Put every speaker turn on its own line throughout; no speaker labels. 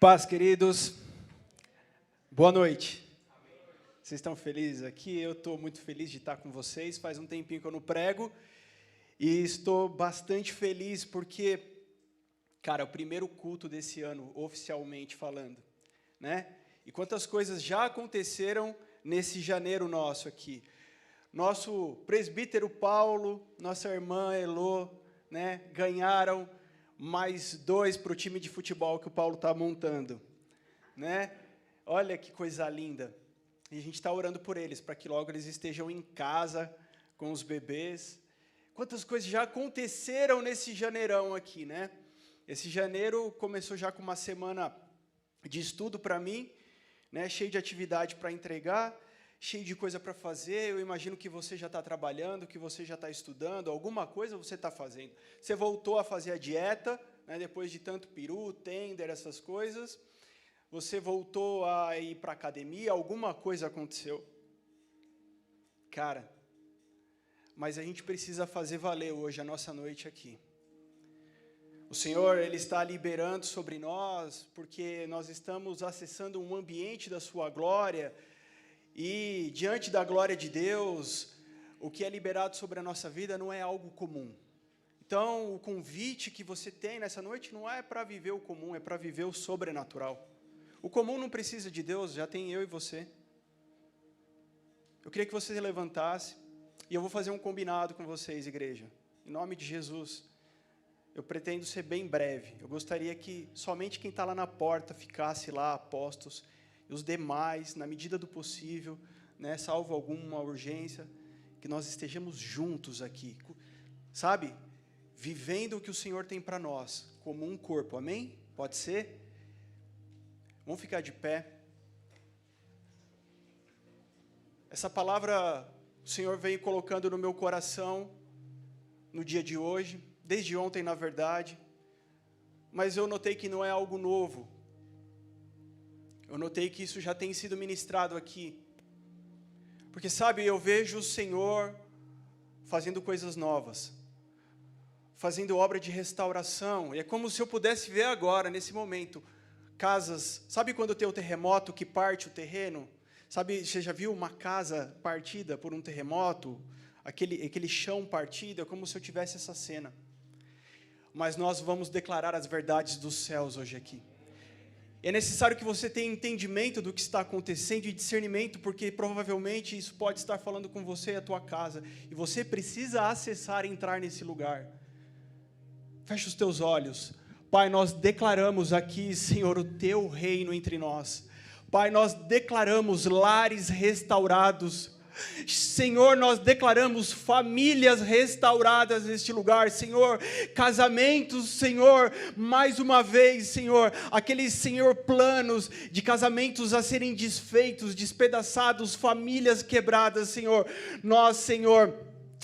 Paz, queridos. Boa noite. Vocês estão felizes aqui? Eu estou muito feliz de estar com vocês. Faz um tempinho que eu não prego e estou bastante feliz porque, cara, é o primeiro culto desse ano, oficialmente falando, né? E quantas coisas já aconteceram nesse janeiro nosso aqui. Nosso presbítero Paulo, nossa irmã Elô, né, ganharam mais 2 para o time de futebol que o Paulo está montando, né? Olha que coisa linda. E a gente está orando por eles, para que logo eles estejam em casa com os bebês. Quantas coisas já aconteceram nesse janeirão aqui, né? Esse janeiro começou já com uma semana de estudo para mim, né? Cheio de atividade para entregar, cheio de coisa para fazer. Eu imagino que você já está trabalhando, que você já está estudando, alguma coisa você está fazendo. Você voltou a fazer a dieta, né, depois de tanto peru, tender, essas coisas. Você voltou a ir para a academia, alguma coisa aconteceu. Cara, mas a gente precisa fazer valer hoje a nossa noite aqui. O Senhor, Ele está liberando sobre nós, porque nós estamos acessando um ambiente da sua glória, e diante da glória de Deus, o que é liberado sobre a nossa vida não é algo comum. Então, o convite que você tem nessa noite não é para viver o comum, é para viver o sobrenatural. O comum não precisa de Deus, já tem eu e você. Eu queria que você se levantasse, e eu vou fazer um combinado com vocês, igreja. Em nome de Jesus, eu pretendo ser bem breve. Eu gostaria que somente quem está lá na porta ficasse lá, apóstolos, e os demais, na medida do possível, né, salvo alguma urgência, que nós estejamos juntos aqui, sabe? Vivendo o que o Senhor tem para nós, como um corpo, amém? Pode ser? Vamos ficar de pé. Essa palavra o Senhor veio colocando no meu coração no dia de hoje, desde ontem, na verdade, mas eu notei que não é algo novo. Eu notei que isso já tem sido ministrado aqui. Porque, sabe, eu vejo o Senhor fazendo coisas novas, fazendo obra de restauração, e é como se eu pudesse ver agora, nesse momento, casas, sabe quando tem o terremoto que parte o terreno? Sabe, você já viu uma casa partida por um terremoto? Aquele chão partido, é como se eu tivesse essa cena. Mas nós vamos declarar as verdades dos céus hoje aqui. É necessário que você tenha entendimento do que está acontecendo e discernimento, porque provavelmente isso pode estar falando com você e a tua casa, e você precisa acessar e entrar nesse lugar. Fecha os teus olhos. Pai, nós declaramos aqui, Senhor, o teu reino entre nós. Pai, nós declaramos lares restaurados. Senhor, nós declaramos famílias restauradas neste lugar, Senhor, casamentos, Senhor, mais uma vez, Senhor, aqueles, Senhor, planos de casamentos a serem desfeitos, despedaçados, famílias quebradas, Senhor, nós, Senhor,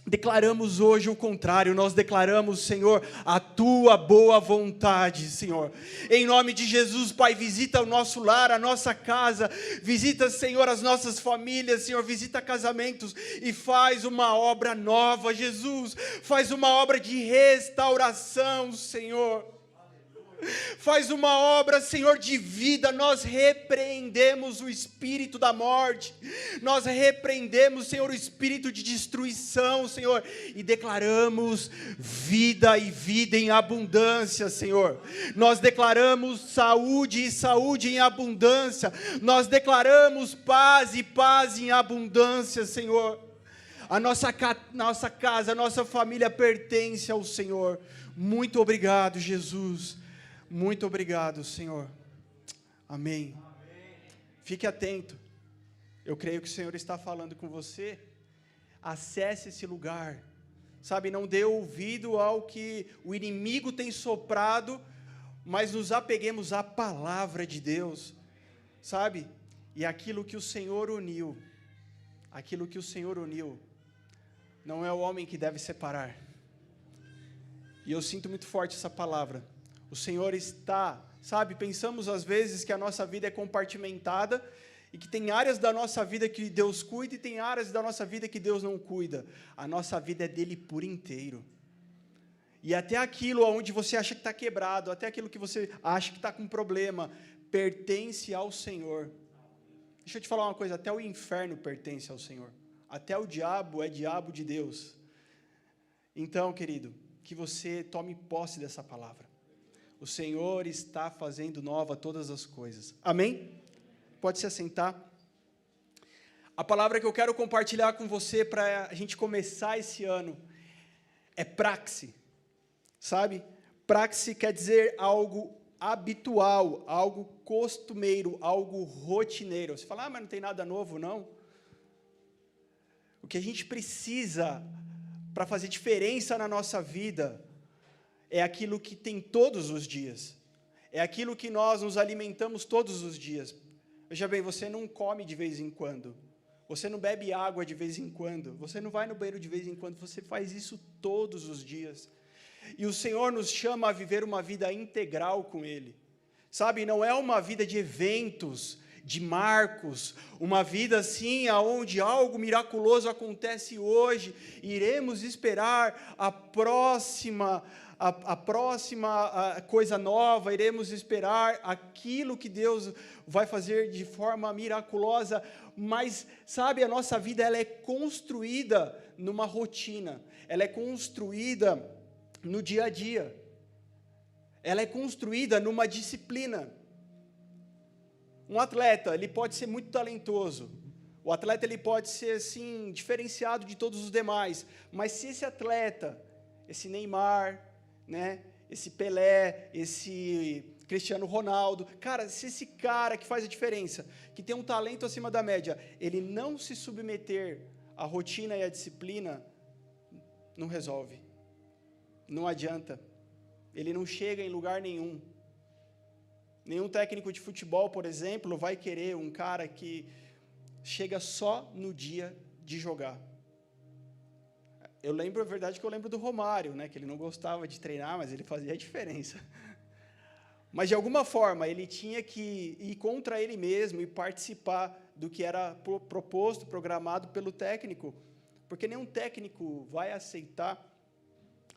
declaramos hoje o contrário, nós declaramos, Senhor, a Tua boa vontade, Senhor. Em nome de Jesus, Pai, visita o nosso lar, a nossa casa, visita, Senhor, as nossas famílias, Senhor, visita casamentos e faz uma obra nova, Jesus, faz uma obra de restauração, Senhor. Faz uma obra, Senhor, de vida. Nós repreendemos o espírito da morte, nós repreendemos, Senhor, o espírito de destruição, Senhor, e declaramos vida e vida em abundância, Senhor. Nós declaramos saúde e saúde em abundância, nós declaramos paz e paz em abundância, Senhor. A nossa casa, a nossa família pertence ao Senhor. Muito obrigado, Jesus. Muito obrigado, Senhor. Amém. Fique atento. Eu creio que o Senhor está falando com você. Acesse esse lugar. Sabe, não dê ouvido ao que o inimigo tem soprado, mas nos apeguemos à palavra de Deus. Sabe? E aquilo que o Senhor uniu, não é o homem que deve separar. E eu sinto muito forte essa palavra. O Senhor está, sabe, pensamos às vezes que a nossa vida é compartimentada e que tem áreas da nossa vida que Deus cuida e tem áreas da nossa vida que Deus não cuida. A nossa vida é dele por inteiro. E até aquilo onde você acha que está quebrado, até aquilo que você acha que está com problema, pertence ao Senhor. Deixa eu te falar uma coisa, até o inferno pertence ao Senhor. Até o diabo é diabo de Deus. Então, querido, que você tome posse dessa palavra. O Senhor está fazendo nova todas as coisas. Amém? Pode se assentar. A palavra que eu quero compartilhar com você para a gente começar esse ano é praxe. Sabe? Praxe quer dizer algo habitual, algo costumeiro, algo rotineiro. Você fala, mas não tem nada novo, não. O que a gente precisa para fazer diferença na nossa vida é aquilo que tem todos os dias. É aquilo que nós nos alimentamos todos os dias. Veja bem, você não come de vez em quando. Você não bebe água de vez em quando. Você não vai no banheiro de vez em quando. Você faz isso todos os dias. E o Senhor nos chama a viver uma vida integral com Ele. Sabe, não é uma vida de eventos, de marcos, uma vida assim, onde algo miraculoso acontece hoje, iremos esperar a próxima coisa nova, iremos esperar aquilo que Deus vai fazer de forma miraculosa, mas, sabe, a nossa vida ela é construída numa rotina, ela é construída no dia a dia, ela é construída numa disciplina. Um atleta, ele pode ser muito talentoso, o atleta ele pode ser assim, diferenciado de todos os demais, mas se esse atleta, esse Neymar, né, esse Pelé, esse Cristiano Ronaldo, cara, se esse cara que faz a diferença, que tem um talento acima da média, ele não se submeter à rotina e à disciplina, não resolve. Não adianta, ele não chega em lugar nenhum. Nenhum técnico de futebol, por exemplo, vai querer um cara que chega só no dia de jogar. A verdade é que eu lembro do Romário, né, que ele não gostava de treinar, mas ele fazia a diferença. Mas, de alguma forma, ele tinha que ir contra ele mesmo e participar do que era proposto, programado pelo técnico, porque nenhum técnico vai aceitar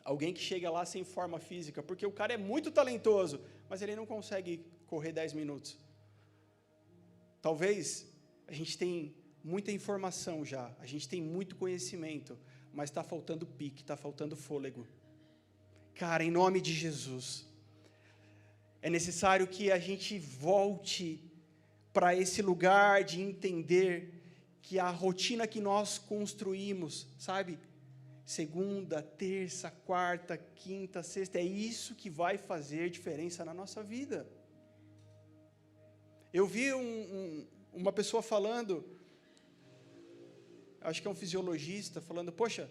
alguém que chega lá sem forma física, porque o cara é muito talentoso, mas ele não consegue correr 10 minutos. Talvez a gente tem muita informação já, a gente tem muito conhecimento, mas está faltando pique, está faltando fôlego. Cara, em nome de Jesus, é necessário que a gente volte para esse lugar de entender que a rotina que nós construímos, sabe? Segunda, terça, quarta, quinta, sexta, é isso que vai fazer diferença na nossa vida. Eu vi uma pessoa falando, acho que é um fisiologista, falando, poxa,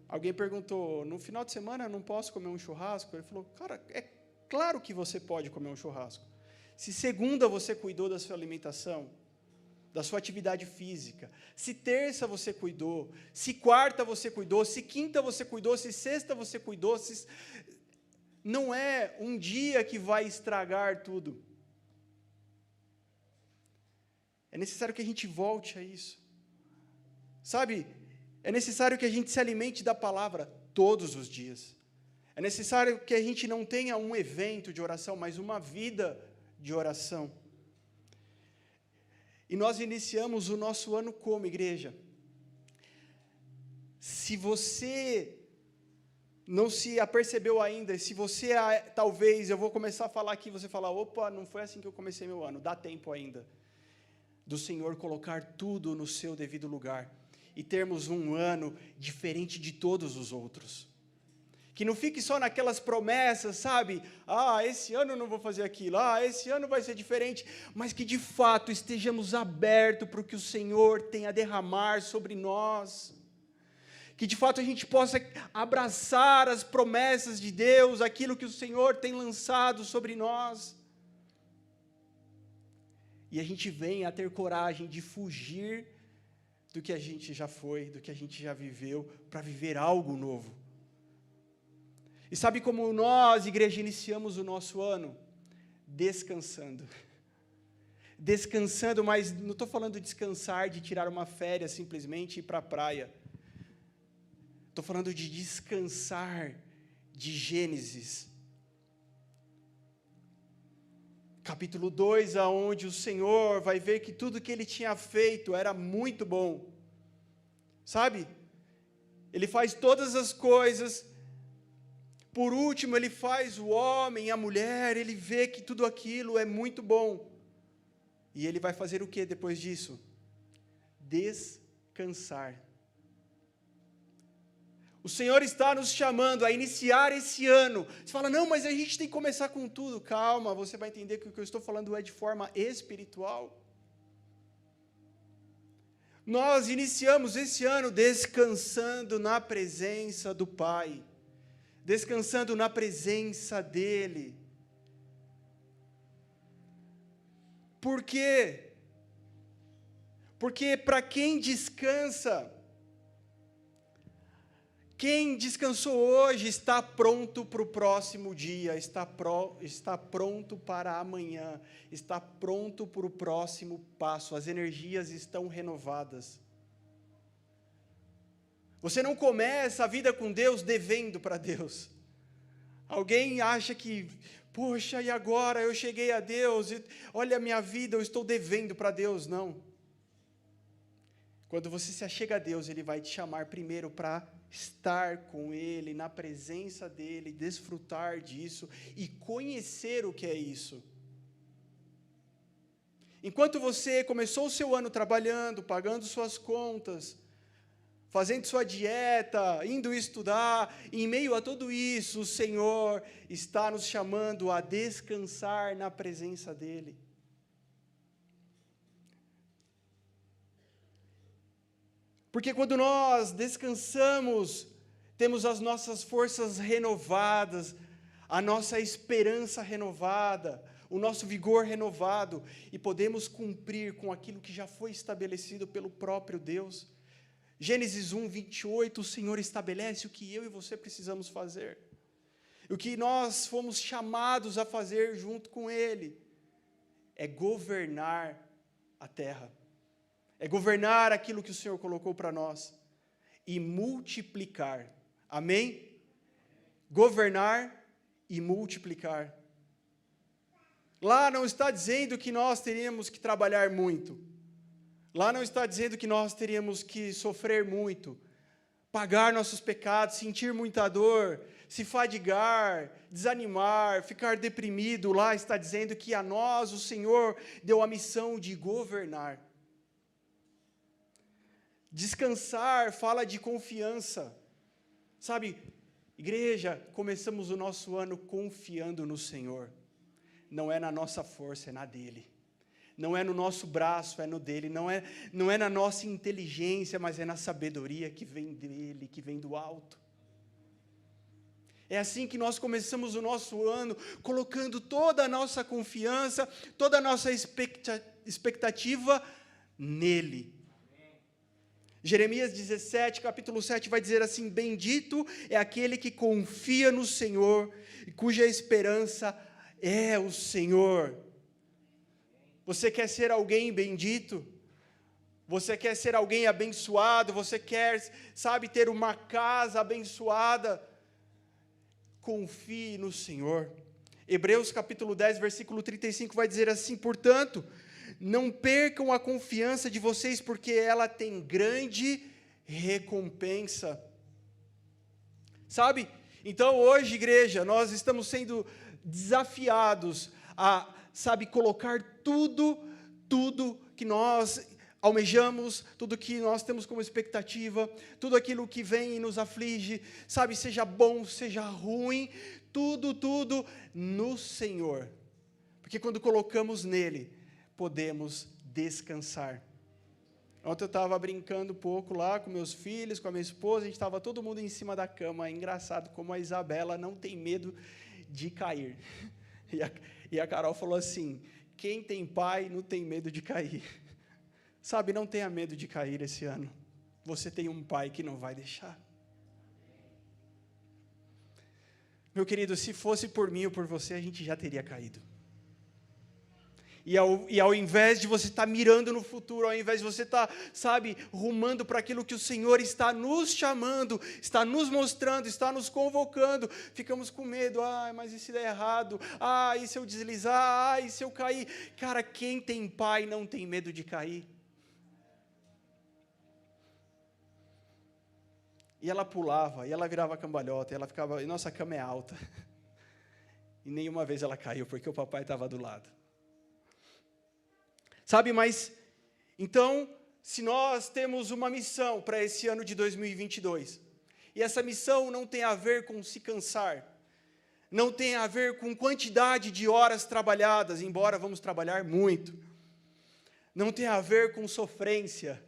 alguém perguntou, no final de semana eu não posso comer um churrasco? Ele falou, cara, é claro que você pode comer um churrasco. Se segunda você cuidou da sua alimentação, da sua atividade física, se terça você cuidou, se quarta você cuidou, se quinta você cuidou, se sexta você cuidou, não é um dia que vai estragar tudo. É necessário que a gente volte a isso. Sabe, é necessário que a gente se alimente da palavra todos os dias. É necessário que a gente não tenha um evento de oração, mas uma vida de oração. E nós iniciamos o nosso ano como igreja. Se você não se apercebeu ainda, se você, talvez, eu vou começar a falar aqui, você fala, opa, não foi assim que eu comecei meu ano, dá tempo ainda. Do Senhor colocar tudo no seu devido lugar. E termos um ano diferente de todos os outros. Que não fique só naquelas promessas, sabe? Esse ano eu não vou fazer aquilo, esse ano vai ser diferente, mas que de fato estejamos abertos para o que o Senhor tem a derramar sobre nós. Que de fato a gente possa abraçar as promessas de Deus, aquilo que o Senhor tem lançado sobre nós. E a gente venha a ter coragem de fugir do que a gente já foi, do que a gente já viveu, para viver algo novo. E sabe como nós, igreja, iniciamos o nosso ano? Descansando. Descansando, mas não estou falando de descansar, de tirar uma férias simplesmente e ir para a praia. Estou falando de descansar, de Gênesis, capítulo 2, aonde o Senhor vai ver que tudo que Ele tinha feito era muito bom, sabe? Ele faz todas as coisas, por último Ele faz o homem e a mulher, Ele vê que tudo aquilo é muito bom, e Ele vai fazer o que depois disso? Descansar. O Senhor está nos chamando a iniciar esse ano. Você fala, não, mas a gente tem que começar com tudo. Calma, você vai entender que o que eu estou falando é de forma espiritual. Nós iniciamos esse ano descansando na presença do Pai, descansando na presença dEle. Por quê? Porque para quem descansa, quem descansou hoje está pronto para o próximo dia, está pronto para amanhã, está pronto para o próximo passo, as energias estão renovadas. Você não começa a vida com Deus devendo para Deus. Alguém acha que, poxa, e agora eu cheguei a Deus, olha a minha vida, eu estou devendo para Deus. Não. Quando você se achega a Deus, Ele vai te chamar primeiro para estar com Ele, na presença dEle, desfrutar disso e conhecer o que é isso. Enquanto você começou o seu ano trabalhando, pagando suas contas, fazendo sua dieta, indo estudar, em meio a tudo isso, o Senhor está nos chamando a descansar na presença dEle. Porque quando nós descansamos, temos as nossas forças renovadas, a nossa esperança renovada, o nosso vigor renovado, e podemos cumprir com aquilo que já foi estabelecido pelo próprio Deus. Gênesis 1, 28, o Senhor estabelece o que eu e você precisamos fazer, o que nós fomos chamados a fazer junto com Ele, é governar a terra. É governar aquilo que o Senhor colocou para nós e multiplicar. Amém? Governar e multiplicar. Lá não está dizendo que nós teríamos que trabalhar muito. Lá não está dizendo que nós teríamos que sofrer muito, pagar nossos pecados, sentir muita dor, se fadigar, desanimar, ficar deprimido. Lá está dizendo que a nós o Senhor deu a missão de governar. Descansar fala de confiança. Sabe, igreja, começamos o nosso ano confiando no Senhor. Não é na nossa força, é na dEle. Não é no nosso braço, é no dEle. Não é na nossa inteligência, mas é na sabedoria que vem dEle, que vem do alto. É assim que nós começamos o nosso ano, colocando toda a nossa confiança, toda a nossa expectativa nele. Jeremias 17, capítulo 7, vai dizer assim, bendito é aquele que confia no Senhor, e cuja esperança é o Senhor. Você quer ser alguém bendito? Você quer ser alguém abençoado? Você quer, sabe, ter uma casa abençoada? Confie no Senhor. Hebreus capítulo 10, versículo 35 vai dizer assim, portanto, não percam a confiança de vocês, porque ela tem grande recompensa. Sabe? Então, hoje, igreja, nós estamos sendo desafiados a, sabe, colocar tudo que nós almejamos, tudo que nós temos como expectativa, tudo aquilo que vem e nos aflige, sabe, seja bom, seja ruim, tudo no Senhor. Porque quando colocamos nele, podemos descansar. Ontem eu estava brincando um pouco lá com meus filhos, com a minha esposa, a gente estava todo mundo em cima da cama. É engraçado como a Isabela não tem medo de cair. E a Carol falou assim, quem tem pai não tem medo de cair. Sabe, não tenha medo de cair esse ano. Você tem um pai que não vai deixar. Meu querido, se fosse por mim ou por você, a gente já teria caído. E ao invés de você estar mirando no futuro, ao invés de você estar, sabe, rumando para aquilo que o Senhor está nos chamando, está nos mostrando, está nos convocando, ficamos com medo. Mas e se der errado? E se eu deslizar? E se eu cair? Cara, quem tem pai não tem medo de cair. E ela pulava, e ela virava cambalhota, e ela ficava, e nossa cama é alta. E nenhuma vez ela caiu, porque o papai estava do lado. Sabe, mas, então, se nós temos uma missão para esse ano de 2022, e essa missão não tem a ver com se cansar, não tem a ver com quantidade de horas trabalhadas, embora vamos trabalhar muito, não tem a ver com sofrência.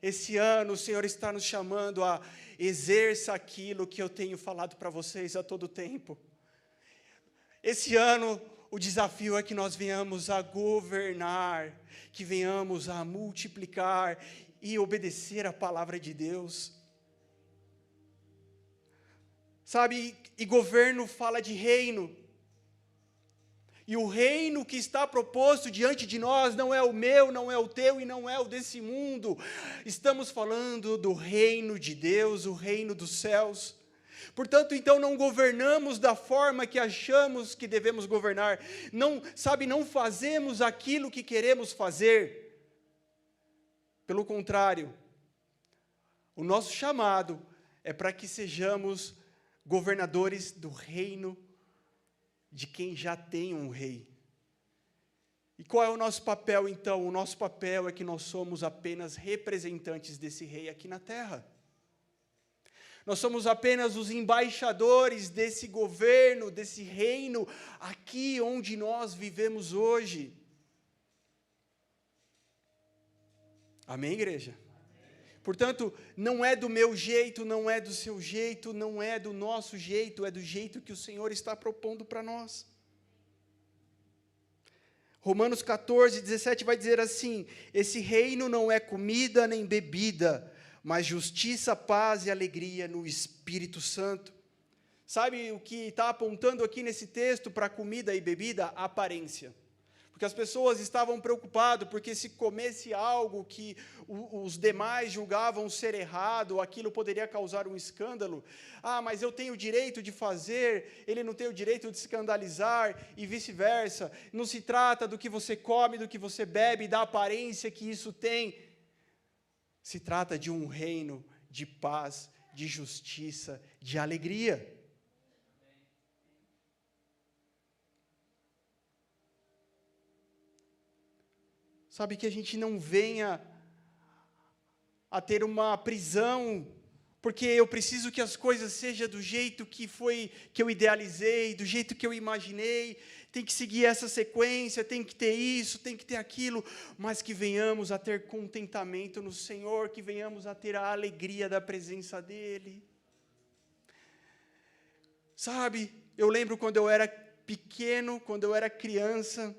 Esse ano o Senhor está nos chamando a exerça aquilo que eu tenho falado para vocês a todo tempo. Esse ano o desafio é que nós venhamos a governar, que venhamos a multiplicar e obedecer a palavra de Deus. Sabe, e governo fala de reino. E o reino que está proposto diante de nós não é o meu, não é o teu e não é o desse mundo. Estamos falando do reino de Deus, o reino dos céus. Portanto, então, não governamos da forma que achamos que devemos governar. Não fazemos aquilo que queremos fazer. Pelo contrário, o nosso chamado é para que sejamos governadores do reino de quem já tem um rei. E qual é o nosso papel, então? O nosso papel é que nós somos apenas representantes desse rei aqui na terra. Nós somos apenas os embaixadores desse governo, desse reino, aqui onde nós vivemos hoje. Amém, igreja? Portanto, não é do meu jeito, não é do seu jeito, não é do nosso jeito, é do jeito que o Senhor está propondo para nós. Romanos 14, 17 vai dizer assim: esse reino não é comida nem bebida, mas justiça, paz e alegria no Espírito Santo. Sabe o que está apontando aqui nesse texto para comida e bebida? A aparência. Porque as pessoas estavam preocupadas, porque se comesse algo que os demais julgavam ser errado, aquilo poderia causar um escândalo. Mas eu tenho o direito de fazer, ele não tem o direito de escandalizar, e vice-versa. Não se trata do que você come, do que você bebe, da aparência que isso tem. Se trata de um reino de paz, de justiça, de alegria. Sabe, que a gente não venha a ter uma prisão, porque eu preciso que as coisas sejam do jeito que eu idealizei, do jeito que eu imaginei, tem que seguir essa sequência, tem que ter isso, tem que ter aquilo, mas que venhamos a ter contentamento no Senhor, que venhamos a ter a alegria da presença dEle. Sabe, eu lembro quando eu era pequeno, quando eu era criança,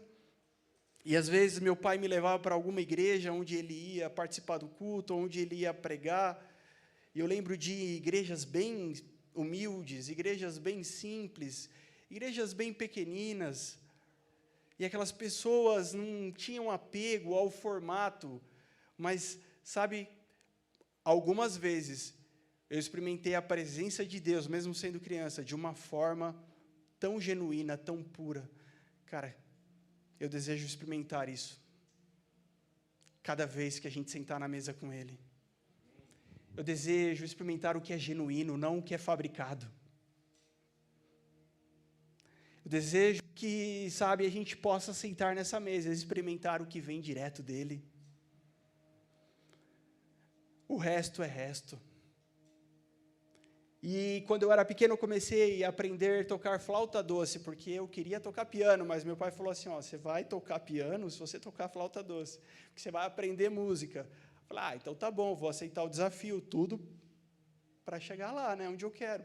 e às vezes meu pai me levava para alguma igreja onde ele ia participar do culto, onde ele ia pregar. E eu lembro de igrejas bem humildes, igrejas bem simples, igrejas bem pequeninas. E aquelas pessoas não tinham apego ao formato, mas, sabe, algumas vezes eu experimentei a presença de Deus, mesmo sendo criança, de uma forma tão genuína, tão pura. Cara, eu desejo experimentar isso cada vez que a gente sentar na mesa com Ele. Eu desejo experimentar o que é genuíno, não o que é fabricado. Eu desejo que, sabe, a gente possa sentar nessa mesa e experimentar o que vem direto dEle. O resto é resto. E quando eu era pequeno, eu comecei a aprender a tocar flauta doce, porque eu queria tocar piano, mas meu pai falou assim, você vai tocar piano se você tocar flauta doce, porque você vai aprender música. Eu falei, então tá bom, vou aceitar o desafio, tudo para chegar lá, né, onde eu quero.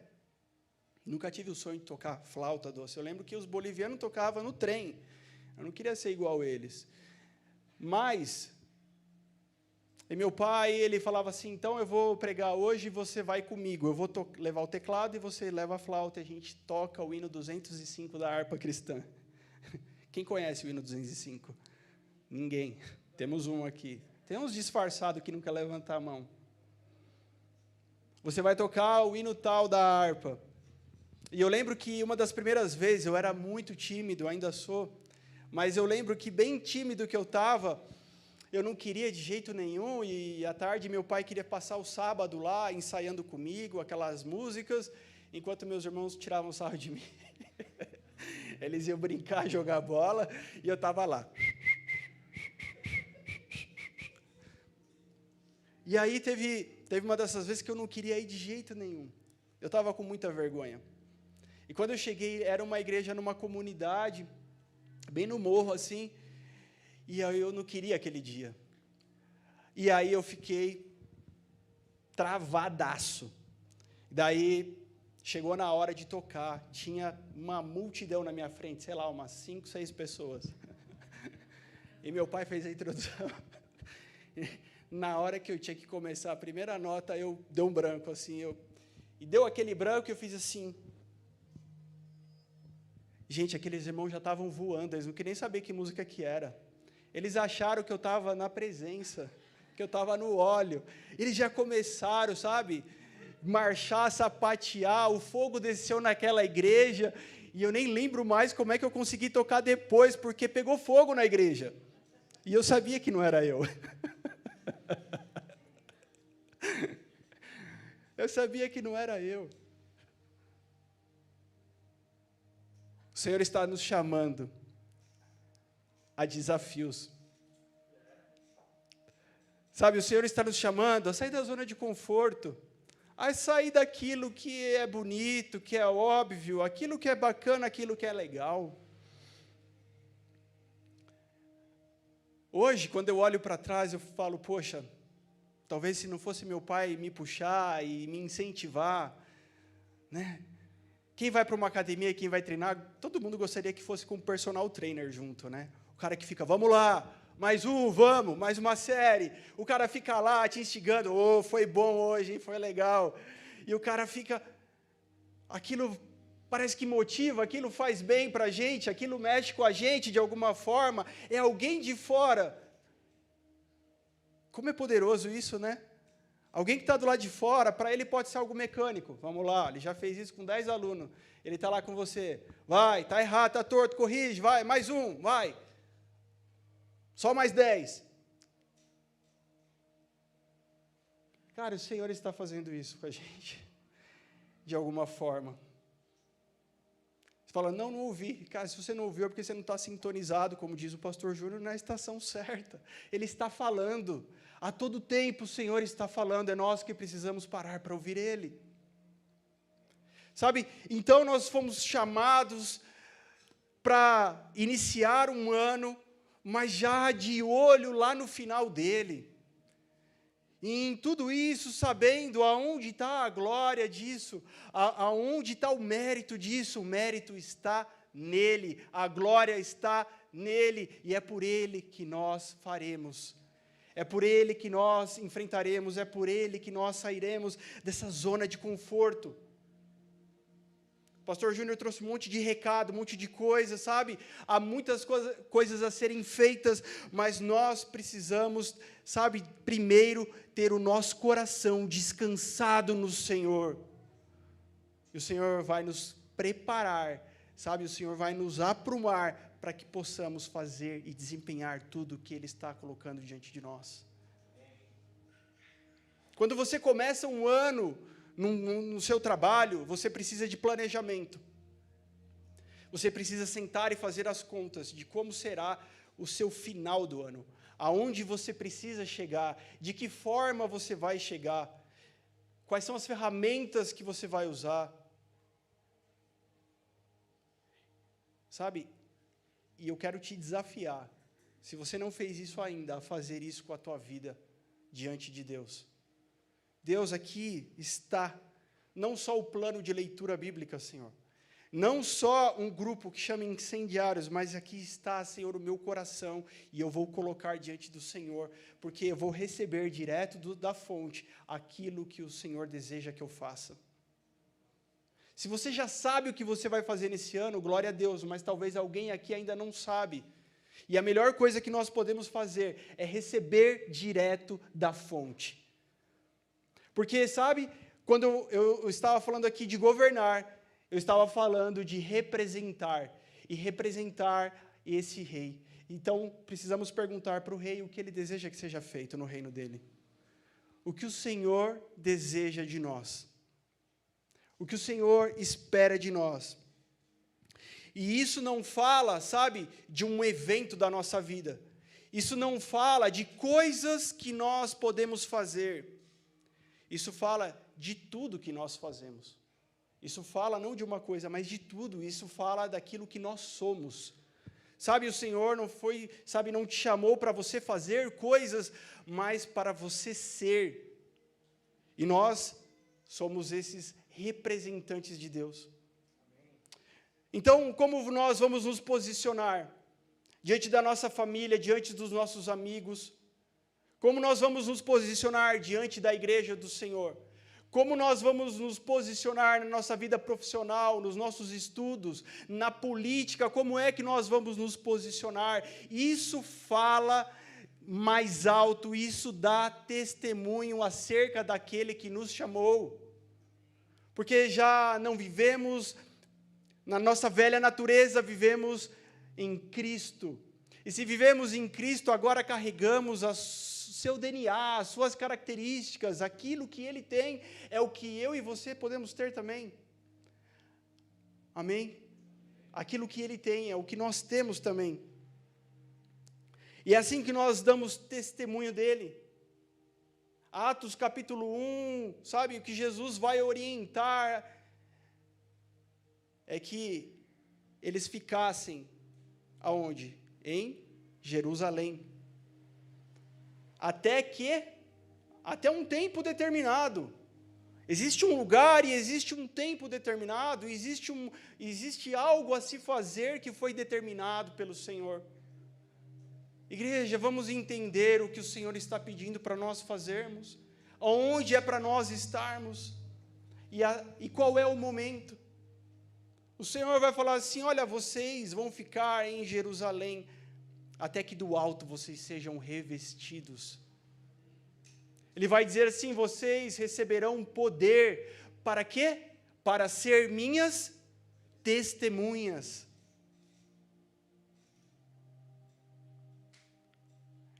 Nunca tive o sonho de tocar flauta doce. Eu lembro que os bolivianos tocavam no trem, eu não queria ser igual a eles. Mas e meu pai, ele falava assim, então eu vou pregar hoje e você vai comigo, eu vou levar o teclado e você leva a flauta, e a gente toca o hino 205 da harpa cristã. Quem conhece o hino 205? Ninguém. Temos um aqui. Tem uns disfarçados que não quer levantar a mão. Você vai tocar o hino tal da harpa. E eu lembro que uma das primeiras vezes, eu era muito tímido, ainda sou, mas eu lembro que bem tímido que eu estava, eu não queria de jeito nenhum, e à tarde meu pai queria passar o sábado lá, ensaiando comigo, aquelas músicas, enquanto meus irmãos tiravam sarro de mim. Eles iam brincar, jogar bola, e eu estava lá. E aí teve uma dessas vezes que eu não queria ir de jeito nenhum. Eu estava com muita vergonha. E quando eu cheguei, era uma igreja numa comunidade, bem no morro, assim, e aí eu não queria aquele dia. E aí eu fiquei travadaço. Daí, chegou na hora de tocar, tinha uma multidão na minha frente, sei lá, umas 5, 6 pessoas. E meu pai fez a introdução. Na hora que eu tinha que começar a primeira nota, eu dei um branco, assim, e deu aquele branco e eu fiz assim. Gente, aqueles irmãos já estavam voando, eles não queriam nem saber que música que era. Eles acharam que eu estava na presença, que eu estava no óleo. Eles já começaram, sabe, marchar, sapatear, o fogo desceu naquela igreja, e eu nem lembro mais como é que eu consegui tocar depois, porque pegou fogo na igreja. E eu sabia que não era eu. Eu sabia que não era eu. O Senhor está nos chamando a desafios. Sabe, o Senhor está nos chamando a sair da zona de conforto, a sair daquilo que é bonito, que é óbvio, aquilo que é bacana, aquilo que é legal. Hoje, quando eu olho para trás, eu falo, poxa, talvez se não fosse meu pai me puxar e me incentivar, né? Quem vai para uma academia e quem vai treinar, todo mundo gostaria que fosse com um personal trainer junto, né? O cara que fica, vamos lá, mais um, vamos, mais uma série. O cara fica lá te instigando, foi bom hoje, hein? Foi legal. E o cara fica, aquilo parece que motiva, aquilo faz bem para a gente, aquilo mexe com a gente de alguma forma, é alguém de fora. Como é poderoso isso, né? Alguém que está do lado de fora, para ele pode ser algo mecânico. Vamos lá, ele já fez isso com 10 alunos. Ele está lá com você. Vai, está errado, está torto, corrige, vai, mais um, vai. Só mais 10. Cara, o Senhor está fazendo isso com a gente, de alguma forma. Você fala, não ouvi. Cara, se você não ouviu é porque você não está sintonizado, como diz o pastor Júnior, na estação certa. Ele está falando. A todo tempo o Senhor está falando, é nós que precisamos parar para ouvir Ele. Sabe, então nós fomos chamados para iniciar um ano, mas já de olho lá no final dele. E em tudo isso, sabendo aonde está a glória disso, aonde está o mérito disso, o mérito está nele, a glória está nele, e é por ele que nós faremos. É por ele que nós enfrentaremos, é por ele que nós sairemos dessa zona de conforto. O pastor Júnior trouxe um monte de recado, um monte de coisas, sabe? Há muitas coisas a serem feitas, mas nós precisamos, sabe, primeiro ter o nosso coração descansado no Senhor. E o Senhor vai nos preparar, sabe? O Senhor vai nos aprumar para que possamos fazer e desempenhar tudo o que Ele está colocando diante de nós. Quando você começa um ano no seu trabalho, você precisa de planejamento. Você precisa sentar e fazer as contas de como será o seu final do ano, aonde você precisa chegar, de que forma você vai chegar, quais são as ferramentas que você vai usar. Sabe? E eu quero te desafiar, se você não fez isso ainda, a fazer isso com a tua vida diante de Deus. Deus, aqui está, não só o plano de leitura bíblica, Senhor, não só um grupo que chama incendiários, mas aqui está, Senhor, o meu coração, e eu vou colocar diante do Senhor, porque eu vou receber direto da fonte aquilo que o Senhor deseja que eu faça. Se você já sabe o que você vai fazer nesse ano, glória a Deus, mas talvez alguém aqui ainda não sabe. E a melhor coisa que nós podemos fazer é receber direto da fonte. Porque, sabe, quando eu estava falando aqui de governar, eu estava falando de representar, e representar esse rei. Então, precisamos perguntar para o rei o que ele deseja que seja feito no reino dele. O que o Senhor deseja de nós. O que o Senhor espera de nós. E isso não fala, sabe, de um evento da nossa vida. Isso não fala de coisas que nós podemos fazer. Isso fala de tudo que nós fazemos. Isso fala não de uma coisa, mas de tudo. Isso fala daquilo que nós somos. Sabe, o Senhor não te chamou para você fazer coisas, mas para você ser. E nós somos esses representantes de Deus. Então, como nós vamos nos posicionar diante da nossa família, diante dos nossos amigos? Como nós vamos nos posicionar diante da igreja do Senhor? Como nós vamos nos posicionar na nossa vida profissional, nos nossos estudos, na política? Como é que nós vamos nos posicionar? Isso fala mais alto, isso dá testemunho acerca daquele que nos chamou. Porque já não vivemos na nossa velha natureza, vivemos em Cristo. E se vivemos em Cristo, agora carregamos seu DNA, as suas características, aquilo que Ele tem, é o que eu e você podemos ter também. Amém? Aquilo que Ele tem, é o que nós temos também. E é assim que nós damos testemunho dEle. Atos capítulo 1, sabe, o que Jesus vai orientar é que eles ficassem, aonde? Em Jerusalém. Até um tempo determinado. Existe um lugar e existe um tempo determinado, existe algo a se fazer que foi determinado pelo Senhor. Igreja, vamos entender o que o Senhor está pedindo para nós fazermos, aonde é para nós estarmos, e qual é o momento. O Senhor vai falar assim: olha, vocês vão ficar em Jerusalém, até que do alto vocês sejam revestidos. Ele vai dizer assim: vocês receberão poder, para quê? Para ser minhas testemunhas.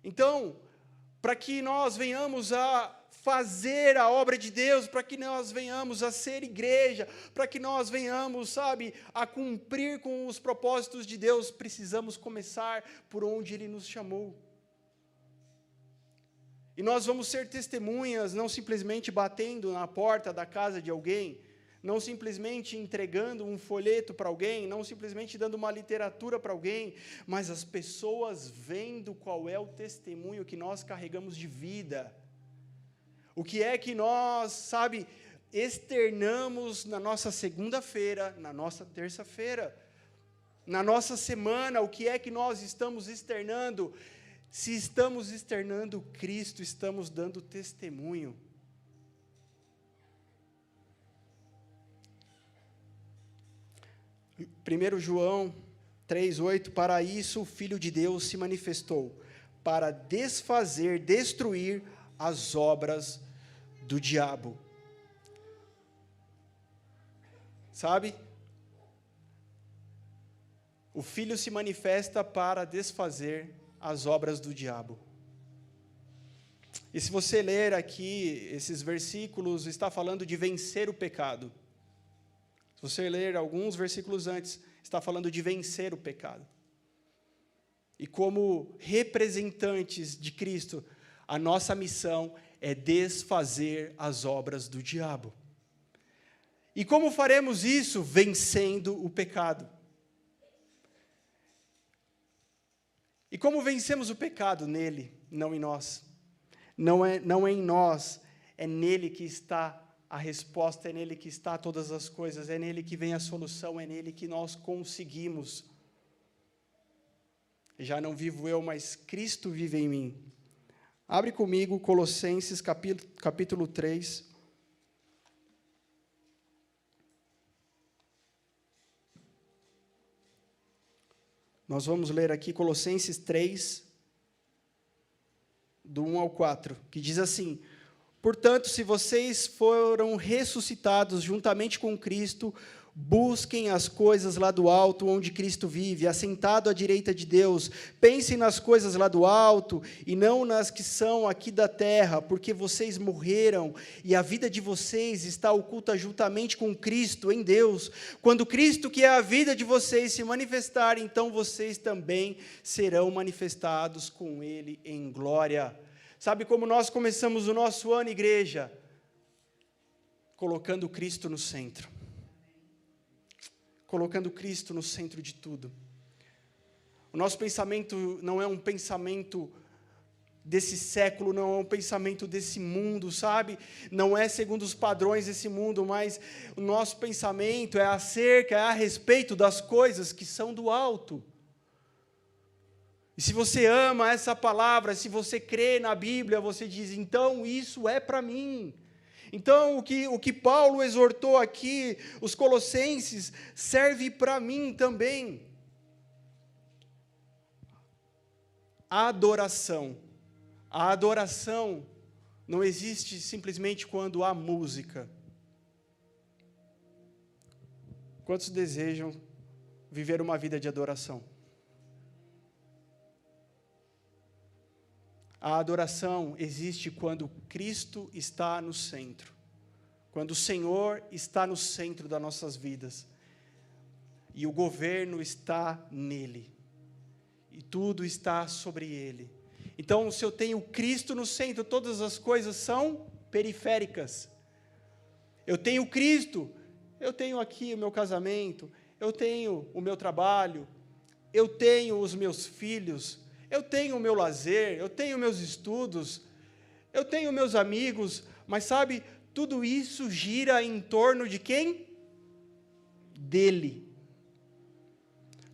Então, para que nós venhamos a fazer a obra de Deus, para que nós venhamos a ser igreja, para que nós venhamos, sabe, a cumprir com os propósitos de Deus, precisamos começar por onde Ele nos chamou. E nós vamos ser testemunhas, não simplesmente batendo na porta da casa de alguém, não simplesmente entregando um folheto para alguém, não simplesmente dando uma literatura para alguém, mas as pessoas vendo qual é o testemunho que nós carregamos de vida. O que é que nós, sabe, externamos na nossa segunda-feira, na nossa terça-feira, na nossa semana, o que é que nós estamos externando? Se estamos externando Cristo, estamos dando testemunho. Primeiro João 3:8, para isso o Filho de Deus se manifestou, para destruir as obras do diabo. Sabe? O Filho se manifesta para desfazer as obras do diabo. E se você ler aqui esses versículos, está falando de vencer o pecado. Se você ler alguns versículos antes, está falando de vencer o pecado. E como representantes de Cristo, a nossa missão é desfazer as obras do diabo. E como faremos isso? Vencendo o pecado. E como vencemos o pecado? Nele, não em nós. Não é em nós, é nele que está a resposta, é nele que está todas as coisas, é nele que vem a solução, é nele que nós conseguimos. Já não vivo eu, mas Cristo vive em mim. Abre comigo Colossenses capítulo 3. Nós vamos ler aqui Colossenses 3, do 1 ao 4, que diz assim: portanto, se vocês foram ressuscitados juntamente com Cristo, busquem as coisas lá do alto, onde Cristo vive, assentado à direita de Deus. Pensem nas coisas lá do alto, e não nas que são aqui da terra, porque vocês morreram, e a vida de vocês está oculta juntamente com Cristo em Deus. Quando Cristo, que é a vida de vocês, se manifestar, então vocês também serão manifestados com Ele em glória. Sabe como nós começamos o nosso ano, igreja? Colocando Cristo no centro. Colocando Cristo no centro de tudo. O nosso pensamento não é um pensamento desse século, não é um pensamento desse mundo, sabe? Não é segundo os padrões desse mundo, mas o nosso pensamento é a respeito das coisas que são do alto. E se você ama essa palavra, se você crê na Bíblia, você diz, então isso é para mim. Então, o que Paulo exortou aqui, os colossenses, serve para mim também. A adoração. A adoração não existe simplesmente quando há música. Quantos desejam viver uma vida de adoração? A adoração existe quando Cristo está no centro, quando o Senhor está no centro das nossas vidas, e o governo está nele, e tudo está sobre ele. Então, se eu tenho Cristo no centro, todas as coisas são periféricas. Eu tenho Cristo, eu tenho aqui o meu casamento, eu tenho o meu trabalho, eu tenho os meus filhos, eu tenho o meu lazer, eu tenho meus estudos, eu tenho meus amigos, mas sabe, tudo isso gira em torno de quem? Dele.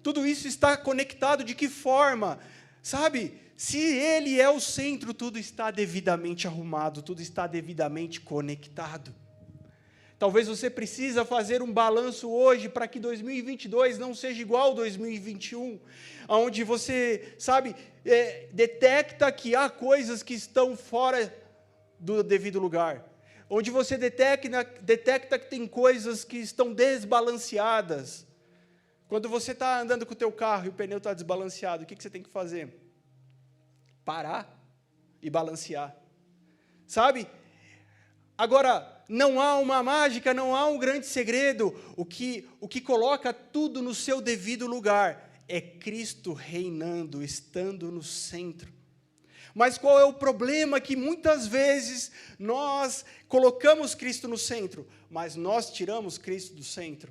Tudo isso está conectado de que forma? Sabe, se Ele é o centro, tudo está devidamente arrumado, tudo está devidamente conectado. Talvez você precise fazer um balanço hoje para que 2022 não seja igual ao 2021, onde você, sabe, detecta que há coisas que estão fora do devido lugar, onde você detecta que tem coisas que estão desbalanceadas. Quando você está andando com o teu carro e o pneu está desbalanceado, o que você tem que fazer? Parar e balancear. Sabe? Agora, não há uma mágica, não há um grande segredo. O que coloca tudo no seu devido lugar é Cristo reinando, estando no centro. Mas qual é o problema? Que muitas vezes nós colocamos Cristo no centro, mas nós tiramos Cristo do centro.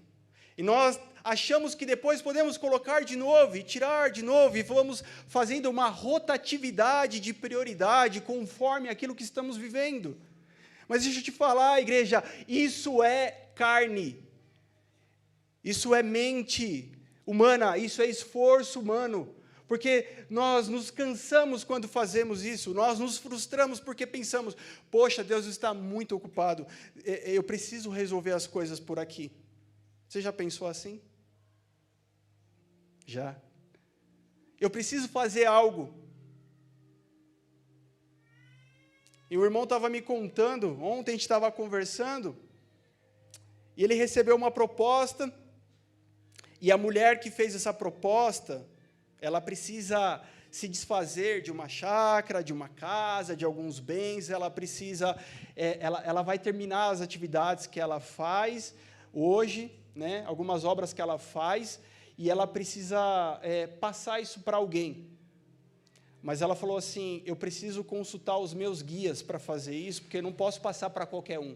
E nós achamos que depois podemos colocar de novo e tirar de novo, e vamos fazendo uma rotatividade de prioridade conforme aquilo que estamos vivendo. Mas deixa eu te falar, igreja, isso é carne, isso é mente humana, isso é esforço humano, porque nós nos cansamos quando fazemos isso, nós nos frustramos porque pensamos, poxa, Deus está muito ocupado, eu preciso resolver as coisas por aqui. Você já pensou assim? Já. Eu preciso fazer algo. E o irmão estava me contando, ontem a gente estava conversando, e ele recebeu uma proposta, e a mulher que fez essa proposta, ela precisa se desfazer de uma chácara, de uma casa, de alguns bens, ela precisa, ela vai terminar as atividades que ela faz hoje, né, algumas obras que ela faz, e ela precisa passar isso para alguém. Mas ela falou assim, eu preciso consultar os meus guias para fazer isso, porque eu não posso passar para qualquer um.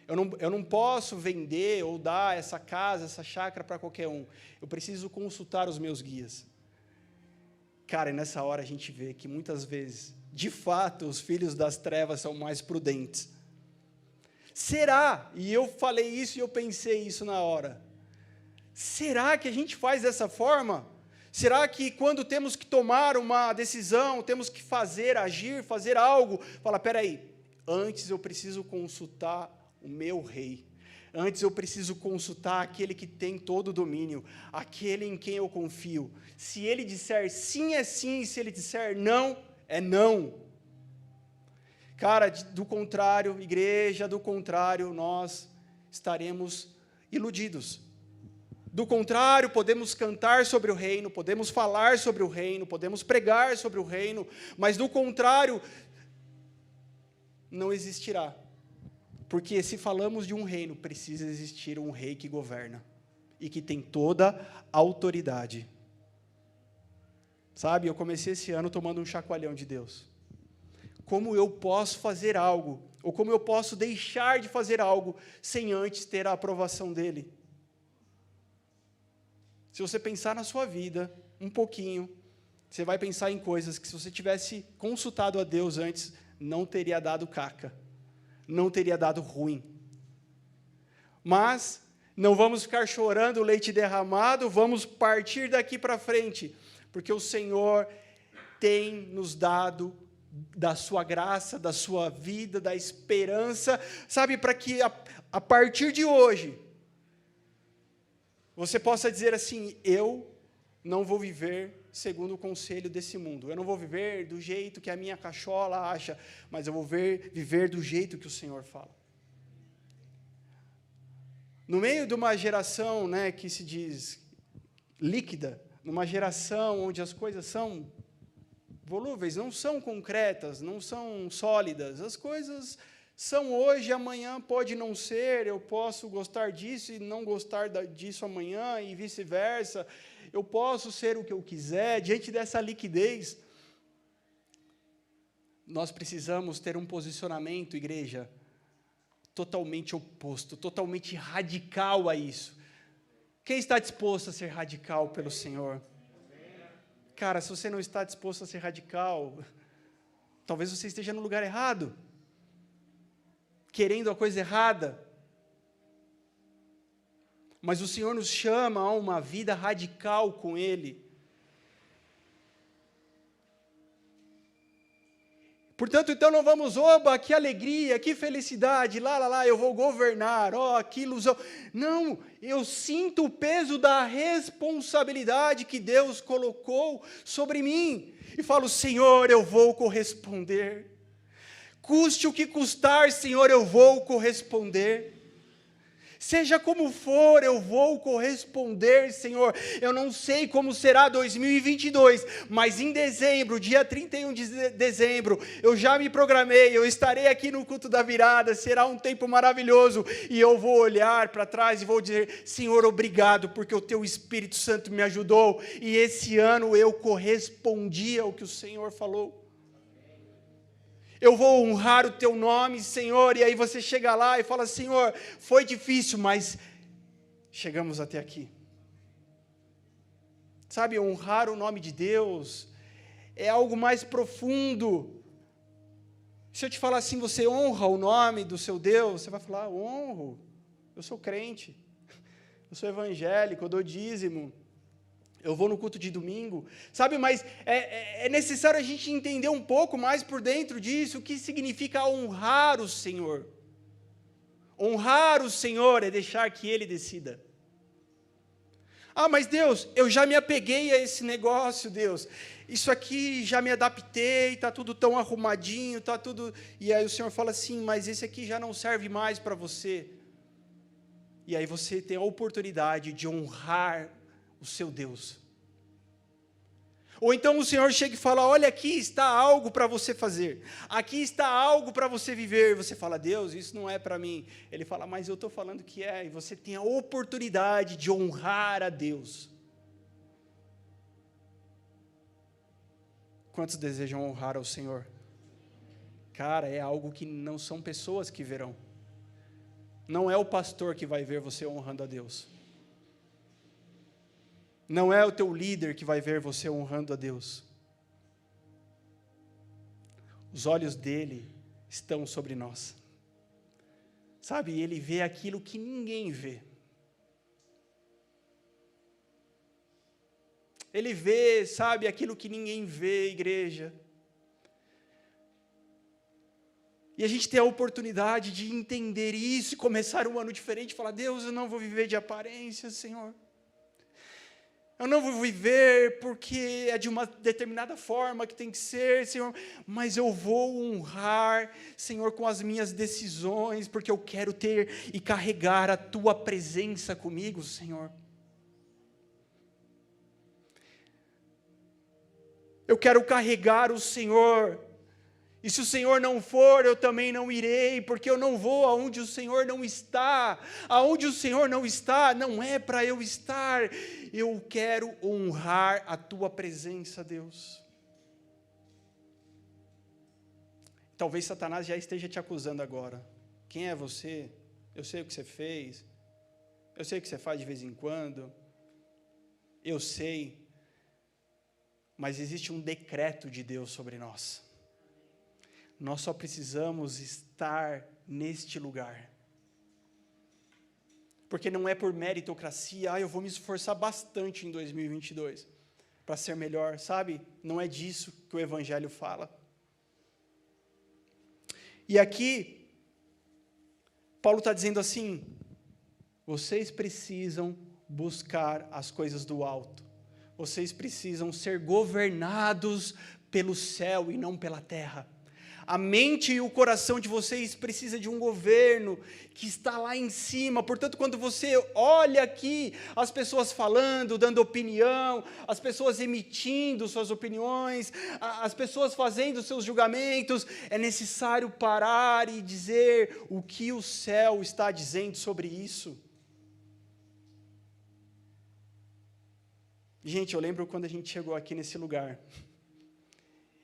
Eu não posso vender ou dar essa casa, essa chácara para qualquer um. Eu preciso consultar os meus guias. Cara, e nessa hora a gente vê que muitas vezes, de fato, os filhos das trevas são mais prudentes. Será? E eu falei isso e eu pensei isso na hora. Será que a gente faz dessa forma? Será que quando temos que tomar uma decisão, temos que fazer, agir, fazer algo, fala, espera aí, antes eu preciso consultar o meu rei, Antes eu preciso consultar aquele que tem todo o domínio, aquele em quem eu confio. Se ele disser sim, é sim, e se ele disser não, é não. Cara, do contrário, igreja, do contrário, nós estaremos iludidos. Do contrário, podemos cantar sobre o reino, podemos falar sobre o reino, podemos pregar sobre o reino, mas do contrário, não existirá. Porque se falamos de um reino, precisa existir um rei que governa e que tem toda a autoridade. Sabe, eu comecei esse ano tomando um chacoalhão de Deus. Como eu posso fazer algo, ou como eu posso deixar de fazer algo, sem antes ter a aprovação dEle? Se você pensar na sua vida, um pouquinho, você vai pensar em coisas que se você tivesse consultado a Deus antes, não teria dado caca, não teria dado ruim. Mas não vamos ficar chorando o leite derramado, vamos partir daqui para frente, porque o Senhor tem nos dado da sua graça, da sua vida, da esperança, sabe, para que a partir de hoje, você possa dizer assim, eu não vou viver segundo o conselho desse mundo, eu não vou viver do jeito que a minha cachola acha, mas eu vou viver do jeito que o Senhor fala. No meio de uma geração, né, que se diz líquida, numa geração onde as coisas são volúveis, não são concretas, não são sólidas, as coisas são hoje, amanhã pode não ser, eu posso gostar disso e não gostar disso amanhã e vice-versa, eu posso ser o que eu quiser, diante dessa liquidez, nós precisamos ter um posicionamento, igreja, totalmente oposto, totalmente radical a isso. Quem está disposto a ser radical pelo Senhor? Cara, se você não está disposto a ser radical, talvez você esteja no lugar errado, querendo a coisa errada. Mas o Senhor nos chama a uma vida radical com Ele. Portanto, então não vamos, oba, que alegria, que felicidade, lá, eu vou governar, que ilusão. Não, eu sinto o peso da responsabilidade que Deus colocou sobre mim. E falo, Senhor, eu vou corresponder. Custe o que custar, Senhor, eu vou corresponder. Seja como for, eu vou corresponder, Senhor. Eu não sei como será 2022, mas em dezembro, dia 31 de dezembro, eu já me programei, eu estarei aqui no culto da virada, será um tempo maravilhoso, e eu vou olhar para trás e vou dizer, Senhor, obrigado, porque o Teu Espírito Santo me ajudou, e esse ano eu correspondi ao que o Senhor falou. Eu vou honrar o Teu nome, Senhor, e aí você chega lá e fala, Senhor, foi difícil, mas chegamos até aqui. Sabe, honrar o nome de Deus é algo mais profundo. Se eu te falar assim, você honra o nome do seu Deus, você vai falar, honro, eu sou crente, eu sou evangélico, eu dou dízimo, eu vou no culto de domingo, sabe, mas é necessário a gente entender um pouco mais por dentro disso, o que significa honrar o Senhor. Honrar o Senhor é deixar que Ele decida. Ah, mas Deus, eu já me apeguei a esse negócio, Deus, isso aqui já me adaptei, está tudo tão arrumadinho, está tudo... E aí o Senhor fala assim, mas esse aqui já não serve mais para você. E aí você tem a oportunidade de honrar o seu Deus. Ou então o Senhor chega e fala, olha, aqui está algo para você fazer, aqui está algo para você viver, e você fala, Deus, isso não é para mim. Ele fala, mas eu estou falando que é, e você tem a oportunidade de honrar a Deus. Quantos desejam honrar ao Senhor? Cara, é algo que não são pessoas que verão, não é o pastor que vai ver você honrando a Deus. Não é o teu líder que vai ver você honrando a Deus. Os olhos dele estão sobre nós. Sabe, ele vê aquilo que ninguém vê. Ele vê, sabe, aquilo que ninguém vê, igreja. E a gente tem a oportunidade de entender isso e começar um ano diferente, falar, Deus, eu não vou viver de aparência, Senhor. Eu não vou viver porque é de uma determinada forma que tem que ser, Senhor, mas eu vou honrar, Senhor, com as minhas decisões, porque eu quero ter e carregar a Tua presença comigo, Senhor. Eu quero carregar o Senhor. E se o Senhor não for, eu também não irei, porque eu não vou aonde o Senhor não está. Aonde o Senhor não está, não é para eu estar. Eu quero honrar a Tua presença, Deus. Talvez Satanás já esteja te acusando agora. Quem é você? Eu sei o que você fez. Eu sei o que você faz de vez em quando. Eu sei. Mas existe um decreto de Deus sobre nós. Nós só precisamos estar neste lugar. Porque não é por meritocracia, eu vou me esforçar bastante em 2022 para ser melhor, sabe? Não é disso que o Evangelho fala. E aqui, Paulo está dizendo assim, vocês precisam buscar as coisas do alto. Vocês precisam ser governados pelo céu e não pela terra. A mente e o coração de vocês precisam de um governo que está lá em cima. Portanto, quando você olha aqui as pessoas falando, dando opinião, as pessoas emitindo suas opiniões, as pessoas fazendo seus julgamentos, é necessário parar e dizer o que o céu está dizendo sobre isso. Gente, eu lembro quando a gente chegou aqui nesse lugar.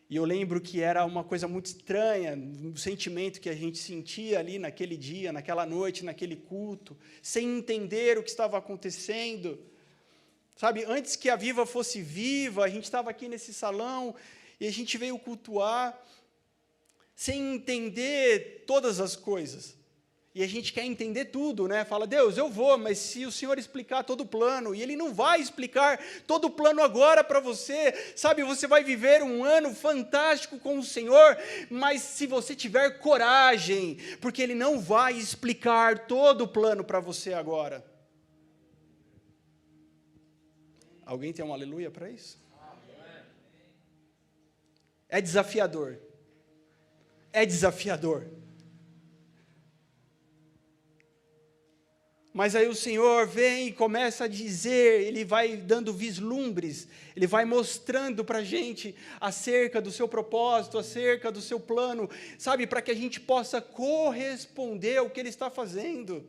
E eu lembro que era uma coisa muito estranha, um sentimento que a gente sentia ali naquele dia, naquela noite, naquele culto, sem entender o que estava acontecendo. Sabe, antes que a Viva fosse viva, a gente estava aqui nesse salão e a gente veio cultuar sem entender todas as coisas. E a gente quer entender tudo, né? Fala, Deus, eu vou, mas se o Senhor explicar todo o plano, e Ele não vai explicar todo o plano agora para você, sabe, você vai viver um ano fantástico com o Senhor, mas se você tiver coragem, porque Ele não vai explicar todo o plano para você agora. Alguém tem um aleluia para isso? É desafiador. É desafiador. Mas aí o Senhor vem e começa a dizer, Ele vai dando vislumbres, Ele vai mostrando para a gente acerca do seu propósito, acerca do seu plano, sabe, para que a gente possa corresponder ao que Ele está fazendo.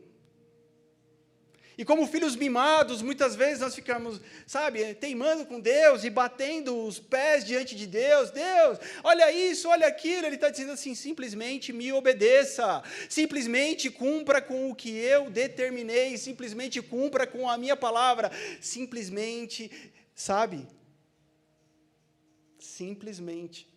E como filhos mimados, muitas vezes nós ficamos, sabe, teimando com Deus e batendo os pés diante de Deus. Deus, olha isso, olha aquilo. Ele está dizendo assim, simplesmente me obedeça. Simplesmente cumpra com o que eu determinei. Simplesmente cumpra com a minha palavra. Simplesmente, sabe? Simplesmente.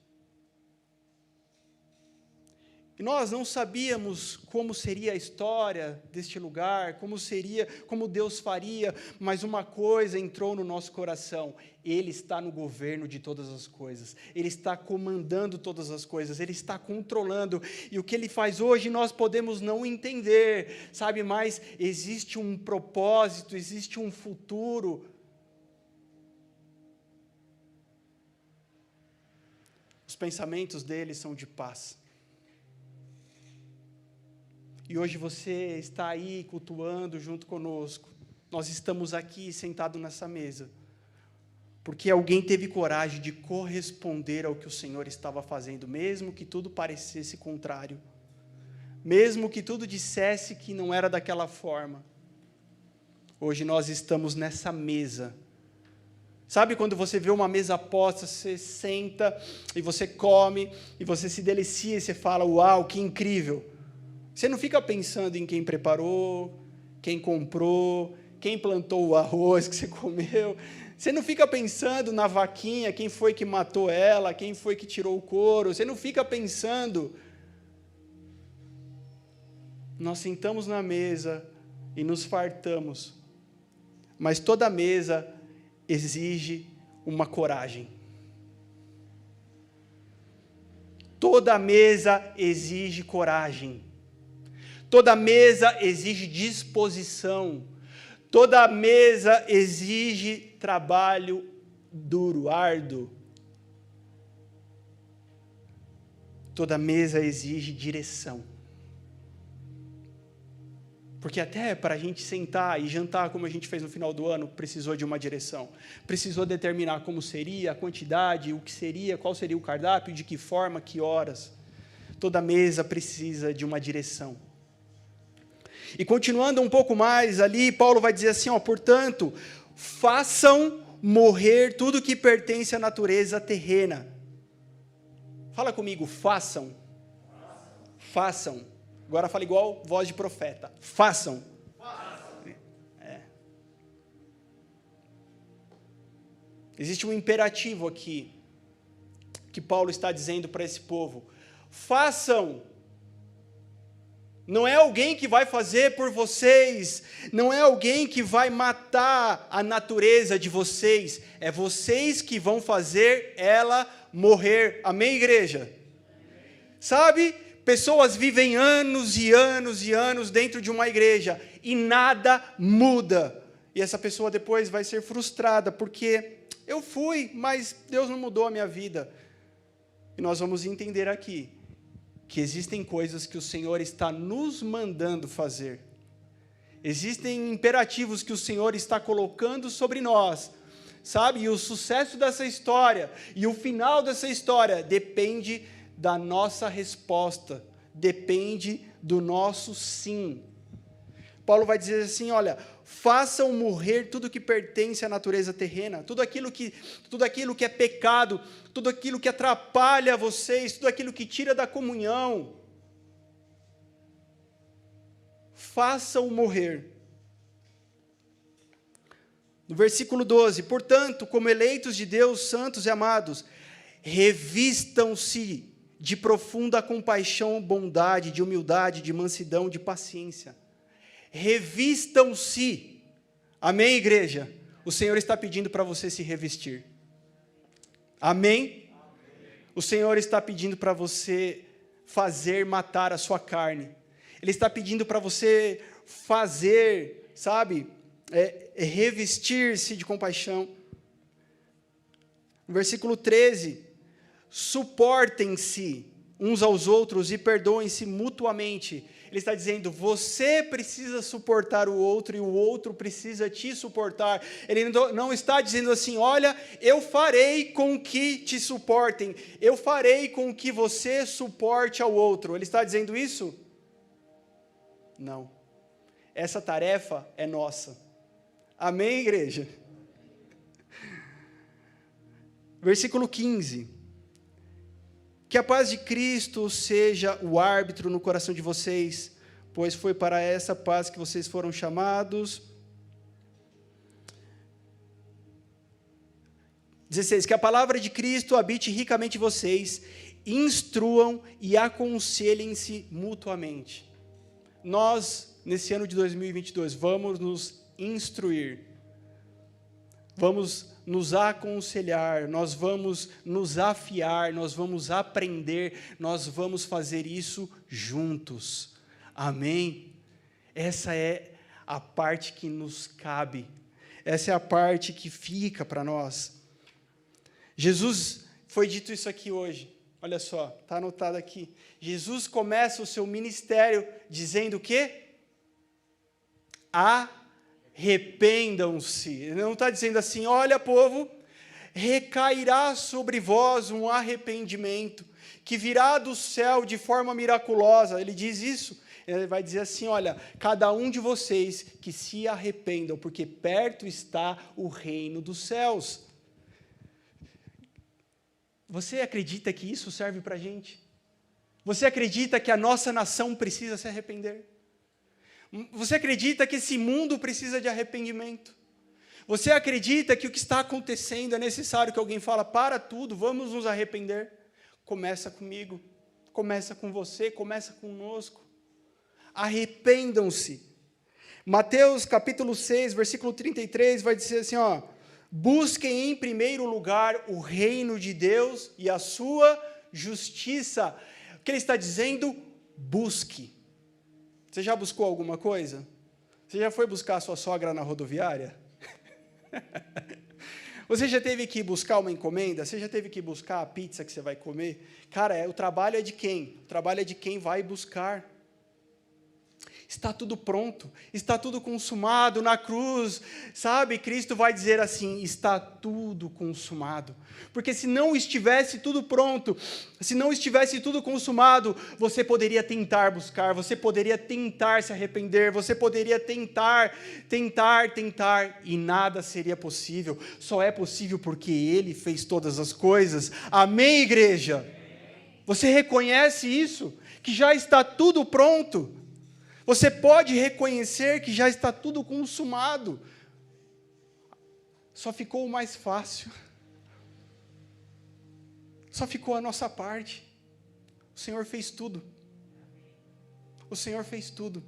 E nós não sabíamos como seria a história deste lugar, como Deus faria, mas uma coisa entrou no nosso coração: Ele está no governo de todas as coisas, Ele está comandando todas as coisas, Ele está controlando, e o que Ele faz hoje nós podemos não entender, sabe, mas existe um propósito, existe um futuro. Os pensamentos dele são de paz. E hoje você está aí cultuando junto conosco. Nós estamos aqui sentados nessa mesa, porque alguém teve coragem de corresponder ao que o Senhor estava fazendo, mesmo que tudo parecesse contrário, mesmo que tudo dissesse que não era daquela forma. Hoje nós estamos nessa mesa. Sabe quando você vê uma mesa posta, você senta e você come, e você se delicia e você fala, uau, que incrível. Você não fica pensando em quem preparou, quem comprou, quem plantou o arroz que você comeu. Você não fica pensando na vaquinha, quem foi que matou ela, quem foi que tirou o couro. Você não fica pensando. Nós sentamos na mesa e nos fartamos. Mas toda mesa exige uma coragem. toda mesa exige coragem. Toda mesa exige disposição. Toda mesa exige trabalho duro, árduo. Toda mesa exige direção. Porque até para a gente sentar e jantar, como a gente fez no final do ano, precisou de uma direção. Precisou determinar como seria, a quantidade, o que seria, qual seria o cardápio, de que forma, que horas. Toda mesa precisa de uma direção. E continuando um pouco mais ali, Paulo vai dizer assim, portanto, façam morrer tudo que pertence à natureza terrena. Fala comigo, façam. Façam. Agora fala igual voz de profeta. Façam. Existe um imperativo aqui, que Paulo está dizendo para esse povo. Façam. Não é alguém que vai fazer por vocês, não é alguém que vai matar a natureza de vocês, é vocês que vão fazer ela morrer. Amém, igreja? Sabe, pessoas vivem anos e anos e anos dentro de uma igreja e nada muda. E essa pessoa depois vai ser frustrada, porque eu fui, mas Deus não mudou a minha vida. E nós vamos entender aqui que existem coisas que o Senhor está nos mandando fazer. Existem imperativos que o Senhor está colocando sobre nós, sabe? E o sucesso dessa história, e o final dessa história, depende da nossa resposta, depende do nosso sim. Paulo vai dizer assim, olha, façam morrer tudo que pertence à natureza terrena, tudo aquilo que é pecado, tudo aquilo que atrapalha vocês, tudo aquilo que tira da comunhão. Façam morrer. No versículo 12, portanto, como eleitos de Deus, santos e amados, revistam-se de profunda compaixão, bondade, de humildade, de mansidão, de paciência. Revistam-se. Amém, igreja? O Senhor está pedindo para você se revestir. Amém? O Senhor está pedindo para você matar a sua carne. Ele está pedindo para você fazer, sabe, revestir-se de compaixão. No versículo 13, suportem-se uns aos outros e perdoem-se mutuamente. Ele está dizendo, você precisa suportar o outro e o outro precisa te suportar. Ele não está dizendo assim, olha, eu farei com que te suportem, eu farei com que você suporte ao outro. Ele está dizendo isso? Não. Essa tarefa é nossa. Amém, igreja? Versículo 15. Que a paz de Cristo seja o árbitro no coração de vocês, pois foi para essa paz que vocês foram chamados. 16. Que a palavra de Cristo habite ricamente em vocês, instruam e aconselhem-se mutuamente. Nós, nesse ano de 2022, vamos nos instruir, vamos nos aconselhar, nós vamos nos afiar, nós vamos aprender, nós vamos fazer isso juntos. Amém? Essa é a parte que nos cabe, essa é a parte que fica para nós. Jesus, foi dito isso aqui hoje, olha só, está anotado aqui. Jesus começa o seu ministério dizendo o quê? Arrependam-se. Ele não está dizendo assim, olha povo, recairá sobre vós um arrependimento, que virá do céu de forma miraculosa. Ele diz isso, ele vai dizer assim, olha, cada um de vocês que se arrependam, porque perto está o reino dos céus. Você acredita que isso serve para a gente? Você acredita que a nossa nação precisa se arrepender? Você acredita que esse mundo precisa de arrependimento? Você acredita que o que está acontecendo é necessário que alguém fale, para tudo, vamos nos arrepender? Começa comigo, começa com você, começa conosco. Arrependam-se. Mateus capítulo 6, versículo 33, vai dizer assim, busquem em primeiro lugar o reino de Deus e a sua justiça. O que ele está dizendo? Busque. Você já buscou alguma coisa? Você já foi buscar a sua sogra na rodoviária? Você já teve que buscar uma encomenda? Você já teve que buscar a pizza que você vai comer? Cara, o trabalho é de quem? O trabalho é de quem vai buscar. Está tudo pronto, está tudo consumado na cruz, sabe? Cristo vai dizer assim, está tudo consumado. Porque se não estivesse tudo pronto, se não estivesse tudo consumado, você poderia tentar buscar, você poderia tentar se arrepender, você poderia tentar, e nada seria possível. Só é possível porque Ele fez todas as coisas. Amém, igreja? Você reconhece isso? Que já está tudo pronto? Você pode reconhecer que já está tudo consumado. Só ficou o mais fácil. Só ficou a nossa parte. O Senhor fez tudo. O Senhor fez tudo.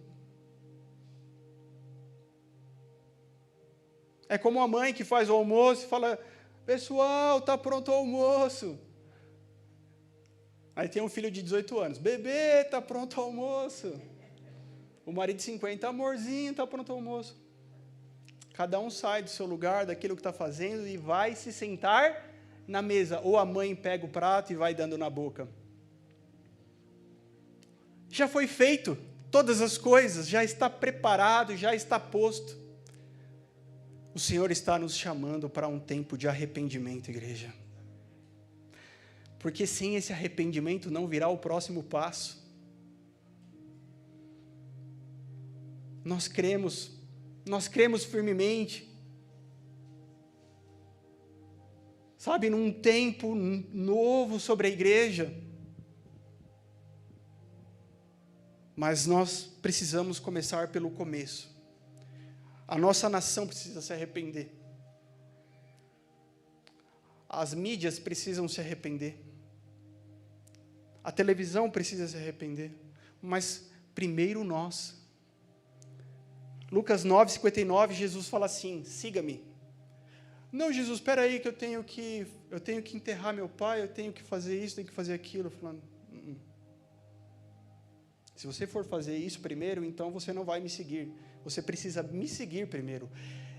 É como a mãe que faz o almoço e fala, pessoal, está pronto o almoço. Aí tem um filho de 18 anos, bebê, está pronto o almoço. O marido de 50, amorzinho, está pronto o almoço. Cada um sai do seu lugar, daquilo que está fazendo, e vai se sentar na mesa. Ou a mãe pega o prato e vai dando na boca. Já foi feito, todas as coisas, já está preparado, já está posto. O Senhor está nos chamando para um tempo de arrependimento, igreja. Porque sem esse arrependimento não virá o próximo passo. Nós cremos firmemente, sabe, num tempo novo sobre a igreja, mas nós precisamos começar pelo começo. A nossa nação precisa se arrepender, as mídias precisam se arrepender, a televisão precisa se arrepender, mas primeiro nós. Lucas 9:59, Jesus fala assim, siga-me. Não, Jesus, espera aí que eu tenho que enterrar meu pai, eu tenho que fazer isso, tenho que fazer aquilo. Falando, se você for fazer isso primeiro, então você não vai me seguir. Você precisa me seguir primeiro.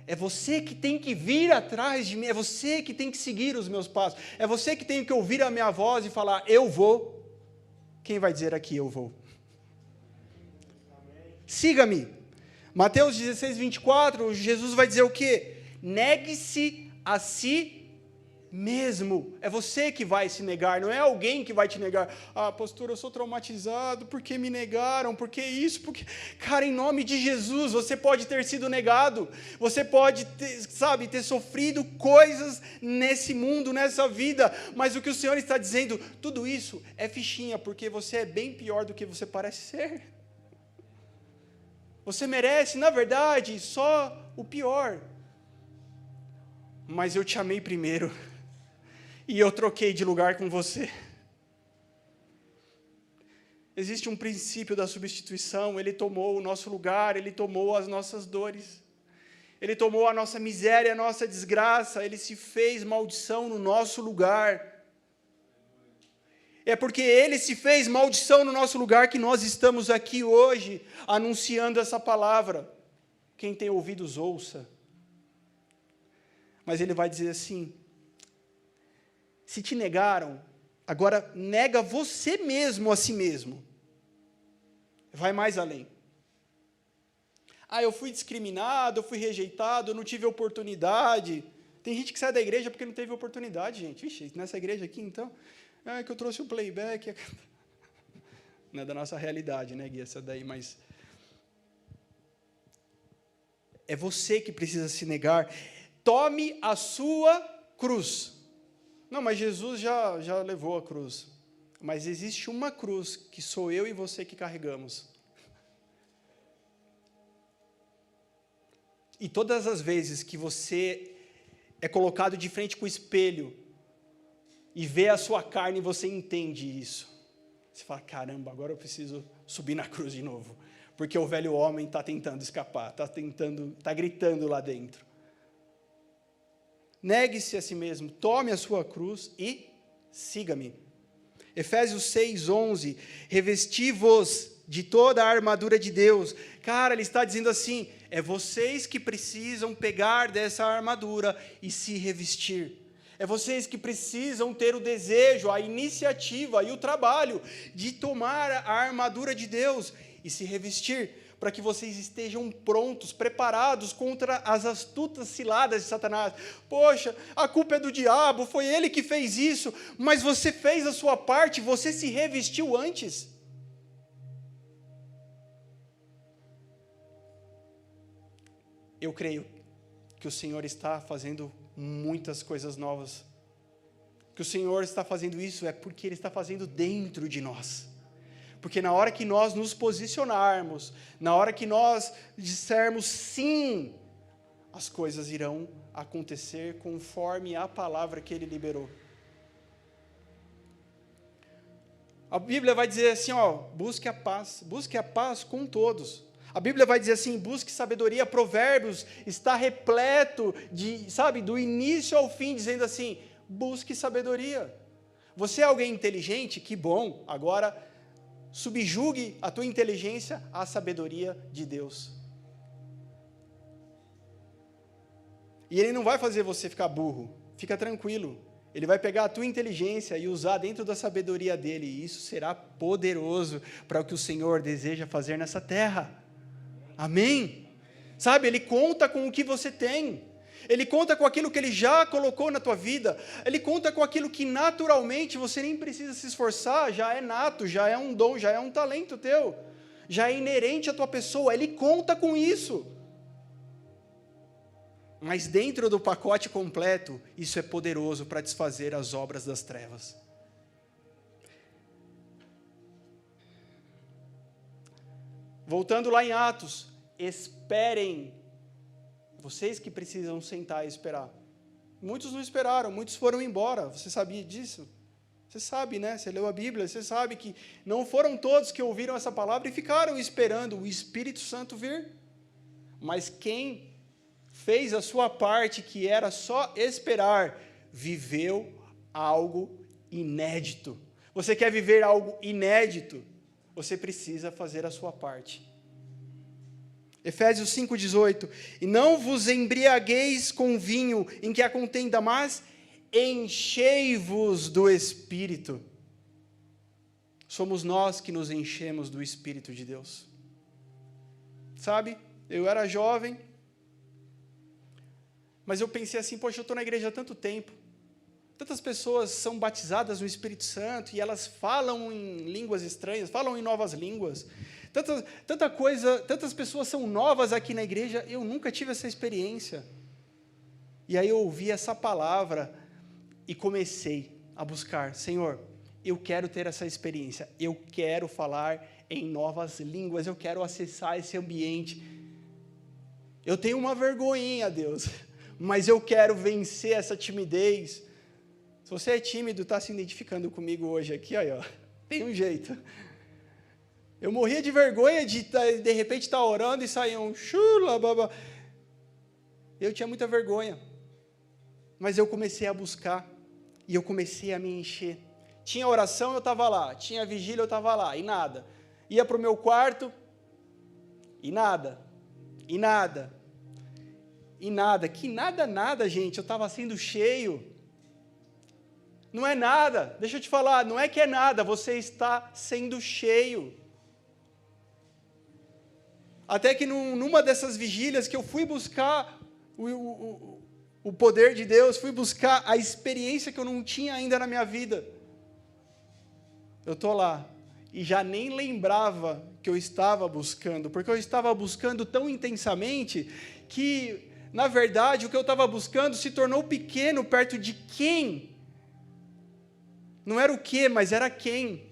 É você que tem que vir atrás de mim, é você que tem que seguir os meus passos, é você que tem que ouvir a minha voz e falar, eu vou. Quem vai dizer aqui, eu vou? Siga-me. Mateus 16:24, Jesus vai dizer o quê? Negue-se a si mesmo. É você que vai se negar, não é alguém que vai te negar. Ah, pastor, eu sou traumatizado, porque me negaram, porque isso, porque... Cara, em nome de Jesus, você pode ter sido negado, você pode ter sofrido coisas nesse mundo, nessa vida, mas o que o Senhor está dizendo, tudo isso é fichinha, porque você é bem pior do que você parece ser. Você merece, na verdade, só o pior. Mas eu te amei primeiro. E eu troquei de lugar com você. Existe um princípio da substituição. Ele tomou o nosso lugar, Ele tomou as nossas dores. Ele tomou a nossa miséria, a nossa desgraça. Ele se fez maldição no nosso lugar. É porque Ele se fez maldição no nosso lugar que nós estamos aqui hoje, anunciando essa palavra. Quem tem ouvidos, ouça. Mas Ele vai dizer assim, se te negaram, agora nega você mesmo a si mesmo. Vai mais além. Ah, eu fui discriminado, eu fui rejeitado, eu não tive oportunidade. Tem gente que sai da igreja porque não teve oportunidade, gente. Vixe, nessa igreja aqui, então... É que eu trouxe o playback. Não é da nossa realidade, né, Gui? Essa daí, mas... É você que precisa se negar. Tome a sua cruz. Não, mas Jesus já levou a cruz. Mas existe uma cruz que sou eu e você que carregamos. E todas as vezes que você é colocado de frente com o espelho e vê a sua carne, você entende isso. Você fala, caramba, agora eu preciso subir na cruz de novo. Porque o velho homem está tentando escapar, está gritando lá dentro. Negue-se a si mesmo, tome a sua cruz e siga-me. Efésios 6:11, revesti-vos de toda a armadura de Deus. Cara, ele está dizendo assim, é vocês que precisam pegar dessa armadura e se revestir. É vocês que precisam ter o desejo, a iniciativa e o trabalho de tomar a armadura de Deus e se revestir, para que vocês estejam prontos, preparados contra as astutas ciladas de Satanás. Poxa, a culpa é do diabo, foi ele que fez isso, mas você fez a sua parte, você se revestiu antes. Eu creio que o Senhor está fazendo muitas coisas novas. Que o Senhor está fazendo isso é porque Ele está fazendo dentro de nós. Porque na hora que nós nos posicionarmos, na hora que nós dissermos sim, as coisas irão acontecer conforme a palavra que Ele liberou. A Bíblia vai dizer assim, busque a paz com todos. A Bíblia vai dizer assim, busque sabedoria. Provérbios está repleto do início ao fim, dizendo assim, busque sabedoria. Você é alguém inteligente? Que bom, agora subjugue a tua inteligência à sabedoria de Deus. E Ele não vai fazer você ficar burro, fica tranquilo. Ele vai pegar a tua inteligência e usar dentro da sabedoria dEle, e isso será poderoso para o que o Senhor deseja fazer nessa terra. Amém? Sabe, Ele conta com o que você tem. Ele conta com aquilo que Ele já colocou na tua vida. Ele conta com aquilo que naturalmente você nem precisa se esforçar, já é nato, já é um dom, já é um talento teu, já é inerente à tua pessoa. Ele conta com isso. Mas dentro do pacote completo, isso é poderoso para desfazer as obras das trevas. Voltando lá em Atos, esperem. Vocês que precisam sentar e esperar. Muitos não esperaram, muitos foram embora. Você sabia disso? Você sabe, né? Você leu a Bíblia, você sabe que não foram todos que ouviram essa palavra e ficaram esperando o Espírito Santo vir. Mas quem fez a sua parte, que era só esperar, viveu algo inédito. Você quer viver algo inédito? Você precisa fazer a sua parte. Efésios 5,18, e não vos embriagueis com vinho em que há contenda, mas enchei-vos do Espírito. Somos nós que nos enchemos do Espírito de Deus. Sabe, eu era jovem, mas eu pensei assim, poxa, eu estou na igreja há tanto tempo, tantas pessoas são batizadas no Espírito Santo, e elas falam em línguas estranhas, falam em novas línguas, tanta coisa, tantas pessoas são novas aqui na igreja, eu nunca tive essa experiência. E aí eu ouvi essa palavra e comecei a buscar, Senhor, eu quero ter essa experiência, eu quero falar em novas línguas, eu quero acessar esse ambiente. Eu tenho uma vergonhinha, Deus, mas eu quero vencer essa timidez. Se você é tímido, está se identificando comigo hoje aqui, aí, tem um jeito. Eu morria de vergonha de repente estar orando e sair um chula, babá. Eu tinha muita vergonha. Mas eu comecei a buscar e eu comecei a me encher. Tinha oração, eu estava lá. Tinha vigília, eu estava lá. E nada. Ia para o meu quarto e nada. E nada. E nada. Que nada, gente. Eu estava sendo cheio. Não é nada. Deixa eu te falar. Não é que é nada. Você está sendo cheio. Até que numa dessas vigílias que eu fui buscar o poder de Deus, fui buscar a experiência que eu não tinha ainda na minha vida. Eu estou lá e já nem lembrava que eu estava buscando, porque eu estava buscando tão intensamente que, na verdade, o que eu estava buscando se tornou pequeno perto de quem? Não era o que, mas era quem.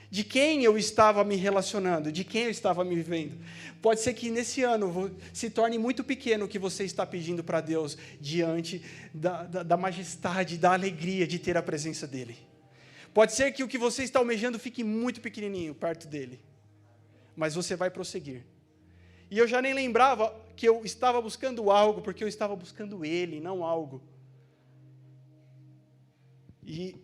De quem eu estava me relacionando, de quem eu estava me vivendo. Pode ser que nesse ano se torne muito pequeno o que você está pedindo para Deus, diante da majestade, da alegria de ter a presença dEle. Pode ser que o que você está almejando fique muito pequenininho perto dEle, mas você vai prosseguir. E eu já nem lembrava que eu estava buscando algo, porque eu estava buscando Ele, não algo. E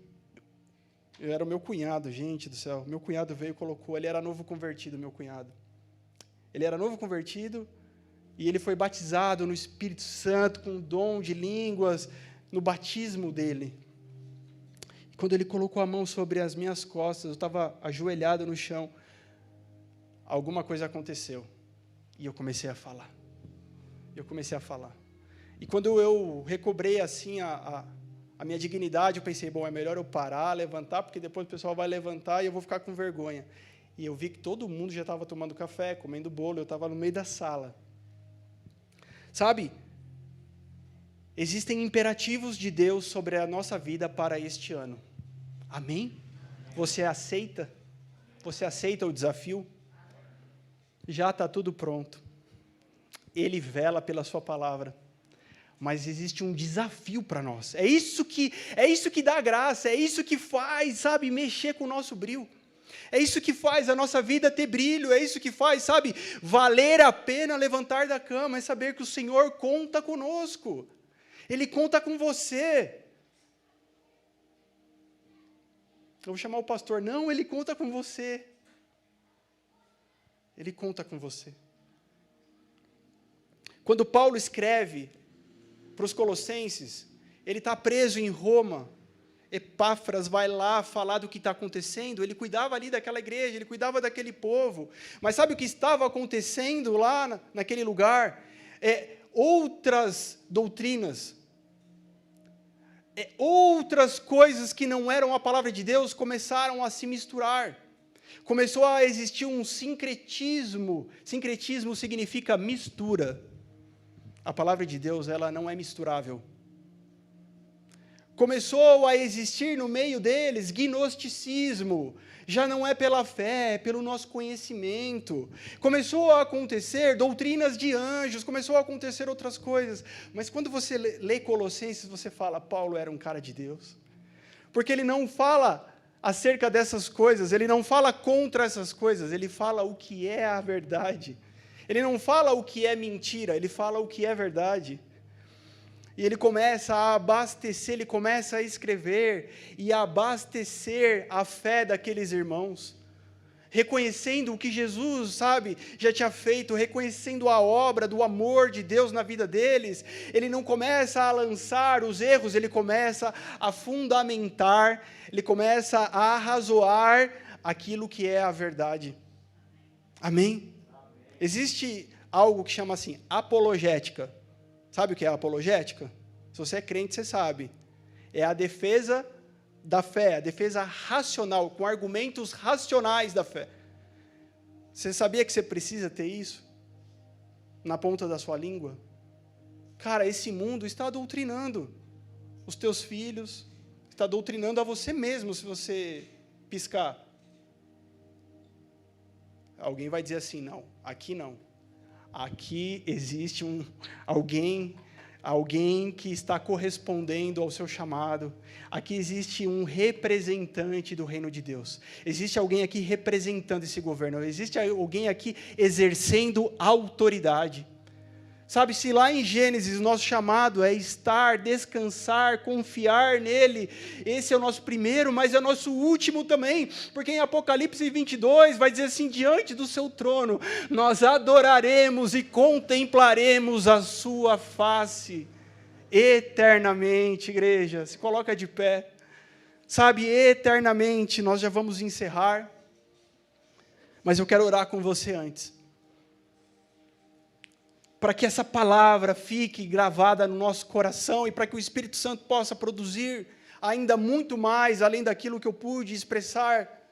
Eu era o meu cunhado, gente do céu. Meu cunhado veio e colocou, ele era novo convertido, meu cunhado. Ele era novo convertido e ele foi batizado no Espírito Santo com o dom de línguas no batismo dele. E quando ele colocou a mão sobre as minhas costas, eu estava ajoelhado no chão, alguma coisa aconteceu. E eu comecei a falar. E quando eu recobrei assim a minha dignidade, eu pensei, bom, é melhor eu parar, levantar, porque depois o pessoal vai levantar e eu vou ficar com vergonha. E eu vi que todo mundo já estava tomando café, comendo bolo, eu estava no meio da sala. Sabe, existem imperativos de Deus sobre a nossa vida para este ano. Amém? Você aceita? Você aceita o desafio? Já está tudo pronto. Ele vela pela sua palavra. Mas existe um desafio para nós. É isso que dá graça, é isso que faz, sabe, mexer com o nosso brilho. É isso que faz a nossa vida ter brilho, é isso que faz, sabe, valer a pena levantar da cama, é saber que o Senhor conta conosco. Ele conta com você. Eu vou chamar o pastor, não, ele conta com você. Ele conta com você. Quando Paulo escreve para os Colossenses, ele está preso em Roma, Epáfras vai lá falar do que está acontecendo, ele cuidava ali daquela igreja, ele cuidava daquele povo, mas sabe o que estava acontecendo lá naquele lugar? Outras doutrinas, outras coisas que não eram a palavra de Deus começaram a se misturar, começou a existir um sincretismo significa mistura. A palavra de Deus, ela não é misturável. Começou a existir no meio deles gnosticismo, já não é pela fé, é pelo nosso conhecimento. Começou a acontecer doutrinas de anjos, começou a acontecer outras coisas. Mas quando você lê Colossenses, você fala, Paulo era um cara de Deus. Porque ele não fala acerca dessas coisas, ele não fala contra essas coisas, ele fala o que é a verdade. Ele não fala o que é mentira, ele fala o que é verdade. E ele começa a abastecer, ele começa a escrever e a abastecer a fé daqueles irmãos, reconhecendo o que Jesus, sabe, já tinha feito, reconhecendo a obra do amor de Deus na vida deles. Ele não começa a lançar os erros, ele começa a fundamentar, ele começa a arrazoar aquilo que é a verdade. Amém? Existe algo que chama assim, apologética. Sabe o que é apologética? Se você é crente, você sabe. É a defesa da fé, a defesa racional, com argumentos racionais da fé. Você sabia que você precisa ter isso? Na ponta da sua língua? Cara, esse mundo está doutrinando os teus filhos, está doutrinando a você mesmo, se você piscar. Alguém vai dizer assim, não, aqui não. Aqui existe alguém que está correspondendo ao seu chamado. Aqui existe um representante do reino de Deus. Existe alguém aqui representando esse governo. Existe alguém aqui exercendo autoridade. Sabe, se lá em Gênesis o nosso chamado é estar, descansar, confiar nele, esse é o nosso primeiro, mas é o nosso último também, porque em Apocalipse 22 vai dizer assim, diante do seu trono, nós adoraremos e contemplaremos a sua face, eternamente, igreja, se coloca de pé, sabe, eternamente, nós já vamos encerrar, mas eu quero orar com você antes, para que essa palavra fique gravada no nosso coração e para que o Espírito Santo possa produzir ainda muito mais, além daquilo que eu pude expressar.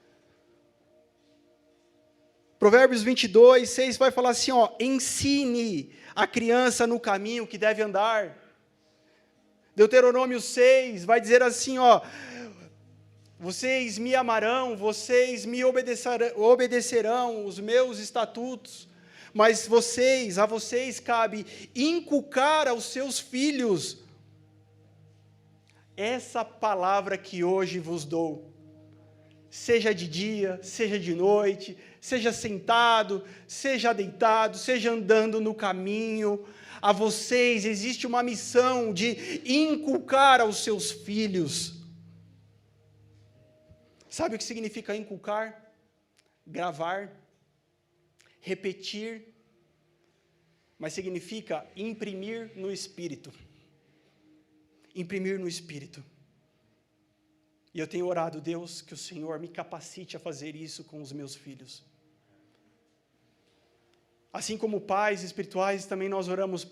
Provérbios 22, 6 vai falar assim, ó, ensine a criança no caminho que deve andar. Deuteronômio 6 vai dizer assim, ó, vocês me amarão, vocês me obedecerão os meus estatutos, mas a vocês cabe inculcar aos seus filhos essa palavra que hoje vos dou, seja de dia, seja de noite, seja sentado, seja deitado, seja andando no caminho, a vocês existe uma missão de inculcar aos seus filhos. Sabe o que significa inculcar? Gravar, repetir, mas significa imprimir no espírito. Imprimir no espírito. E eu tenho orado, Deus, que o Senhor me capacite a fazer isso com os meus filhos. Assim como pais espirituais, também nós oramos,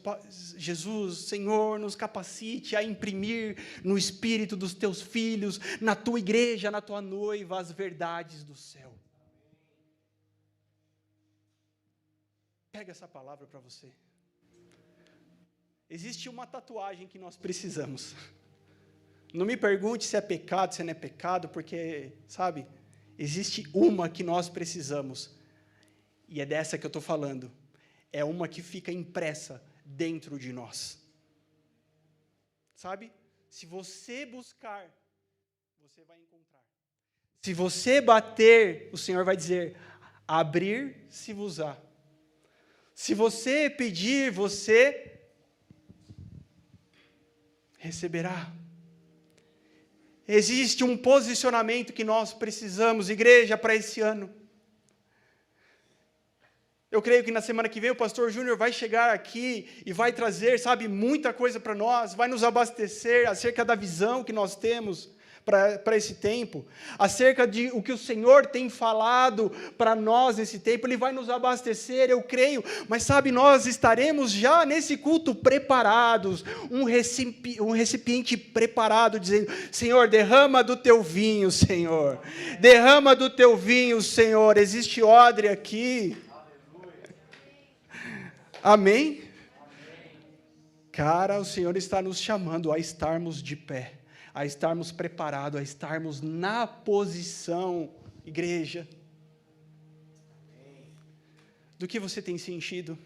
Jesus, Senhor, nos capacite a imprimir no espírito dos teus filhos, na tua igreja, na tua noiva, as verdades do céu. Pega essa palavra para você. Existe uma tatuagem que nós precisamos. Não me pergunte se é pecado, se não é pecado, porque, sabe, existe uma que nós precisamos. E é dessa que eu estou falando. É uma que fica impressa dentro de nós. Sabe? Se você buscar, você vai encontrar. Se você bater, o Senhor vai dizer, abrir-se-vos-á. Se você pedir, você receberá. Existe um posicionamento que nós precisamos, igreja, para esse ano. Eu creio que na semana que vem o pastor Júnior vai chegar aqui e vai trazer, sabe, muita coisa para nós, vai nos abastecer acerca da visão que nós temos para esse tempo, acerca de o que o Senhor tem falado para nós nesse tempo, Ele vai nos abastecer, eu creio, mas sabe, nós estaremos já nesse culto preparados, um recipiente preparado, dizendo, Senhor, derrama do teu vinho, Senhor, derrama do teu vinho, Senhor, existe odre aqui, amém? Cara, o Senhor está nos chamando a estarmos de pé, a estarmos preparados, a estarmos na posição, igreja. Do que você tem se enchido?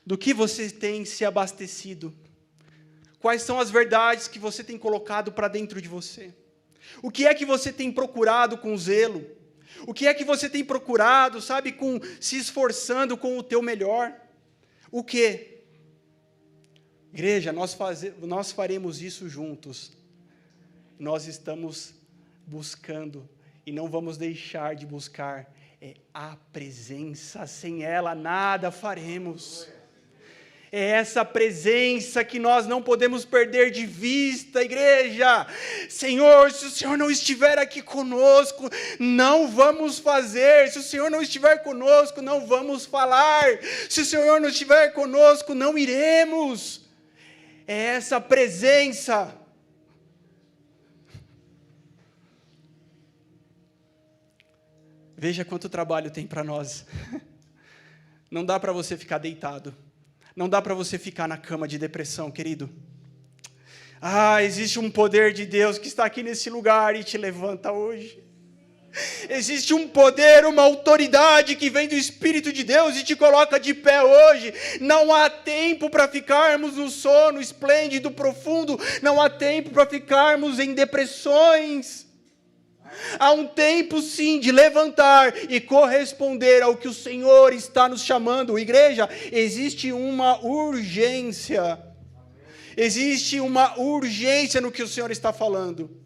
Do que você tem se abastecido? Quais são as verdades que você tem colocado para dentro de você? O que é que você tem procurado com zelo? O que é que você tem procurado, sabe, se esforçando com o teu melhor? O quê? Igreja, nós faremos isso juntos. Nós estamos buscando e não vamos deixar de buscar a presença. Sem ela nada faremos. É essa presença que nós não podemos perder de vista, igreja. Senhor, se o Senhor não estiver aqui conosco, não vamos fazer. Se o Senhor não estiver conosco, não vamos falar. Se o Senhor não estiver conosco, não iremos. É essa presença. Veja quanto trabalho tem para nós. Não dá para você ficar deitado. Não dá para você ficar na cama de depressão, querido. Existe um poder de Deus que está aqui nesse lugar e te levanta hoje. Existe um poder, uma autoridade que vem do Espírito de Deus e te coloca de pé hoje. Não há tempo para ficarmos no sono esplêndido, profundo. Não há tempo para ficarmos em depressões. Há um tempo, sim, de levantar e corresponder ao que o Senhor está nos chamando. Igreja, existe uma urgência. Existe uma urgência no que o Senhor está falando.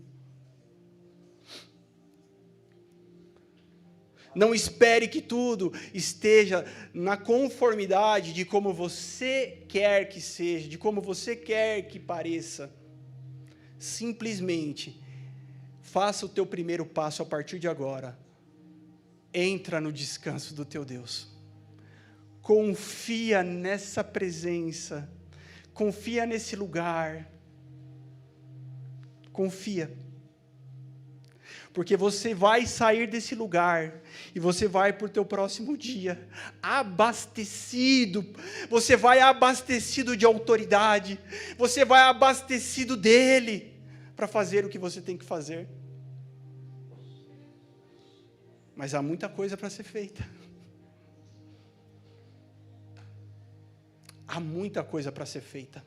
Não espere que tudo esteja na conformidade de como você quer que seja, de como você quer que pareça. Simplesmente, faça o teu primeiro passo a partir de agora. Entra no descanso do teu Deus. Confia nessa presença. Confia nesse lugar. Confia. Porque você vai sair desse lugar e você vai para o teu próximo dia abastecido. Você vai abastecido de autoridade. Você vai abastecido dele para fazer o que você tem que fazer. Mas há muita coisa para ser feita. Há muita coisa para ser feita.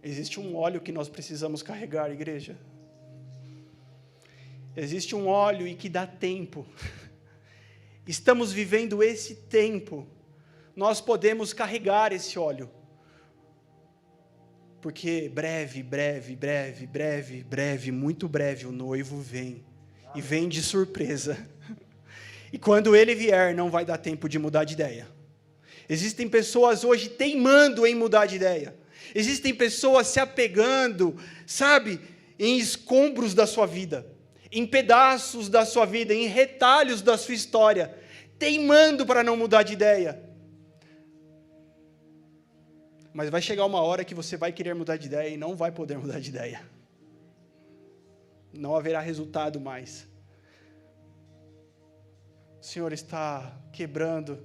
Existe um óleo que nós precisamos carregar, igreja. Existe um óleo e que dá tempo. Estamos vivendo esse tempo nós podemos carregar esse óleo. Porque breve, muito breve, o noivo vem. E vem de surpresa. E quando ele vier, não vai dar tempo de mudar de ideia. Existem pessoas hoje teimando em mudar de ideia. Existem pessoas se apegando, sabe, em escombros da sua vida, em pedaços da sua vida, em retalhos da sua história, teimando para não mudar de ideia. Mas vai chegar uma hora que você vai querer mudar de ideia e não vai poder mudar de ideia. Não haverá resultado mais. O Senhor está quebrando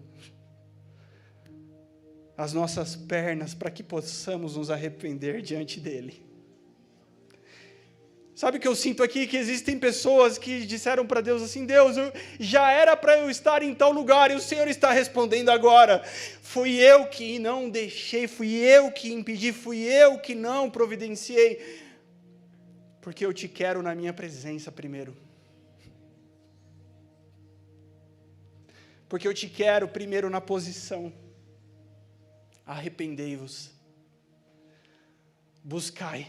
as nossas pernas para que possamos nos arrepender diante dEle. Sabe o que eu sinto aqui? Que existem pessoas que disseram para Deus assim: Deus, já era para eu estar em tal lugar, e o Senhor está respondendo agora. Fui eu que não deixei, fui eu que impedi, fui eu que não providenciei, porque eu te quero na minha presença primeiro. Porque eu te quero primeiro na posição. Arrependei-vos. Buscai.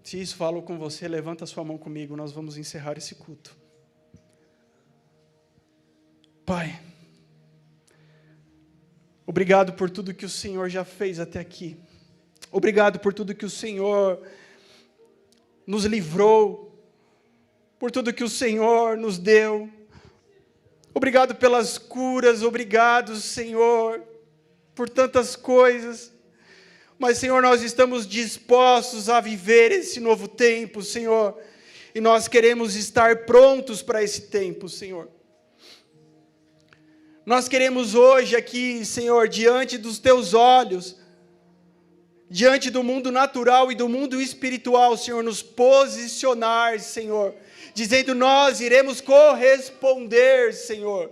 Se isso falou com você, levanta sua mão comigo, nós vamos encerrar esse culto. Pai, obrigado por tudo que o Senhor já fez até aqui. Obrigado por tudo que o Senhor nos livrou, por tudo que o Senhor nos deu. Obrigado pelas curas, obrigado, Senhor, por tantas coisas. Mas, Senhor, nós estamos dispostos a viver esse novo tempo, Senhor, e nós queremos estar prontos para esse tempo, Senhor. Nós queremos hoje aqui, Senhor, diante dos Teus olhos, diante do mundo natural e do mundo espiritual, Senhor, nos posicionar, Senhor, dizendo: nós iremos corresponder, Senhor.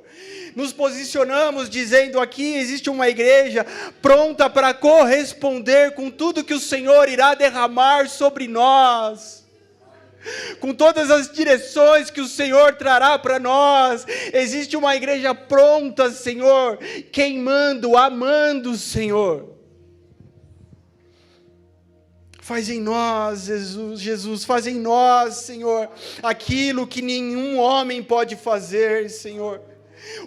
Nos posicionamos dizendo: aqui existe uma igreja pronta para corresponder com tudo que o Senhor irá derramar sobre nós, com todas as direções que o Senhor trará para nós. Existe uma igreja pronta, Senhor, queimando, amando, Senhor. Faz em nós, Jesus, faz em nós, Senhor, aquilo que nenhum homem pode fazer, Senhor.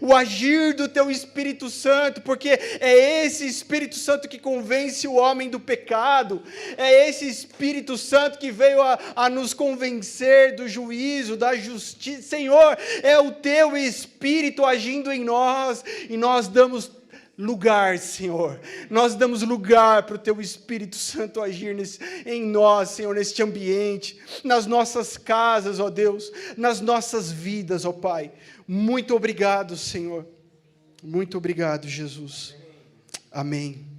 O agir do Teu Espírito Santo, porque é esse Espírito Santo que convence o homem do pecado, é esse Espírito Santo que veio a nos convencer do juízo, da justiça. Senhor, é o Teu Espírito agindo em nós, e nós damos lugar, Senhor, nós damos lugar para o Teu Espírito Santo agir em nós, Senhor, neste ambiente, nas nossas casas, ó Deus, nas nossas vidas, ó Pai. Muito obrigado, Senhor, muito obrigado, Jesus, amém.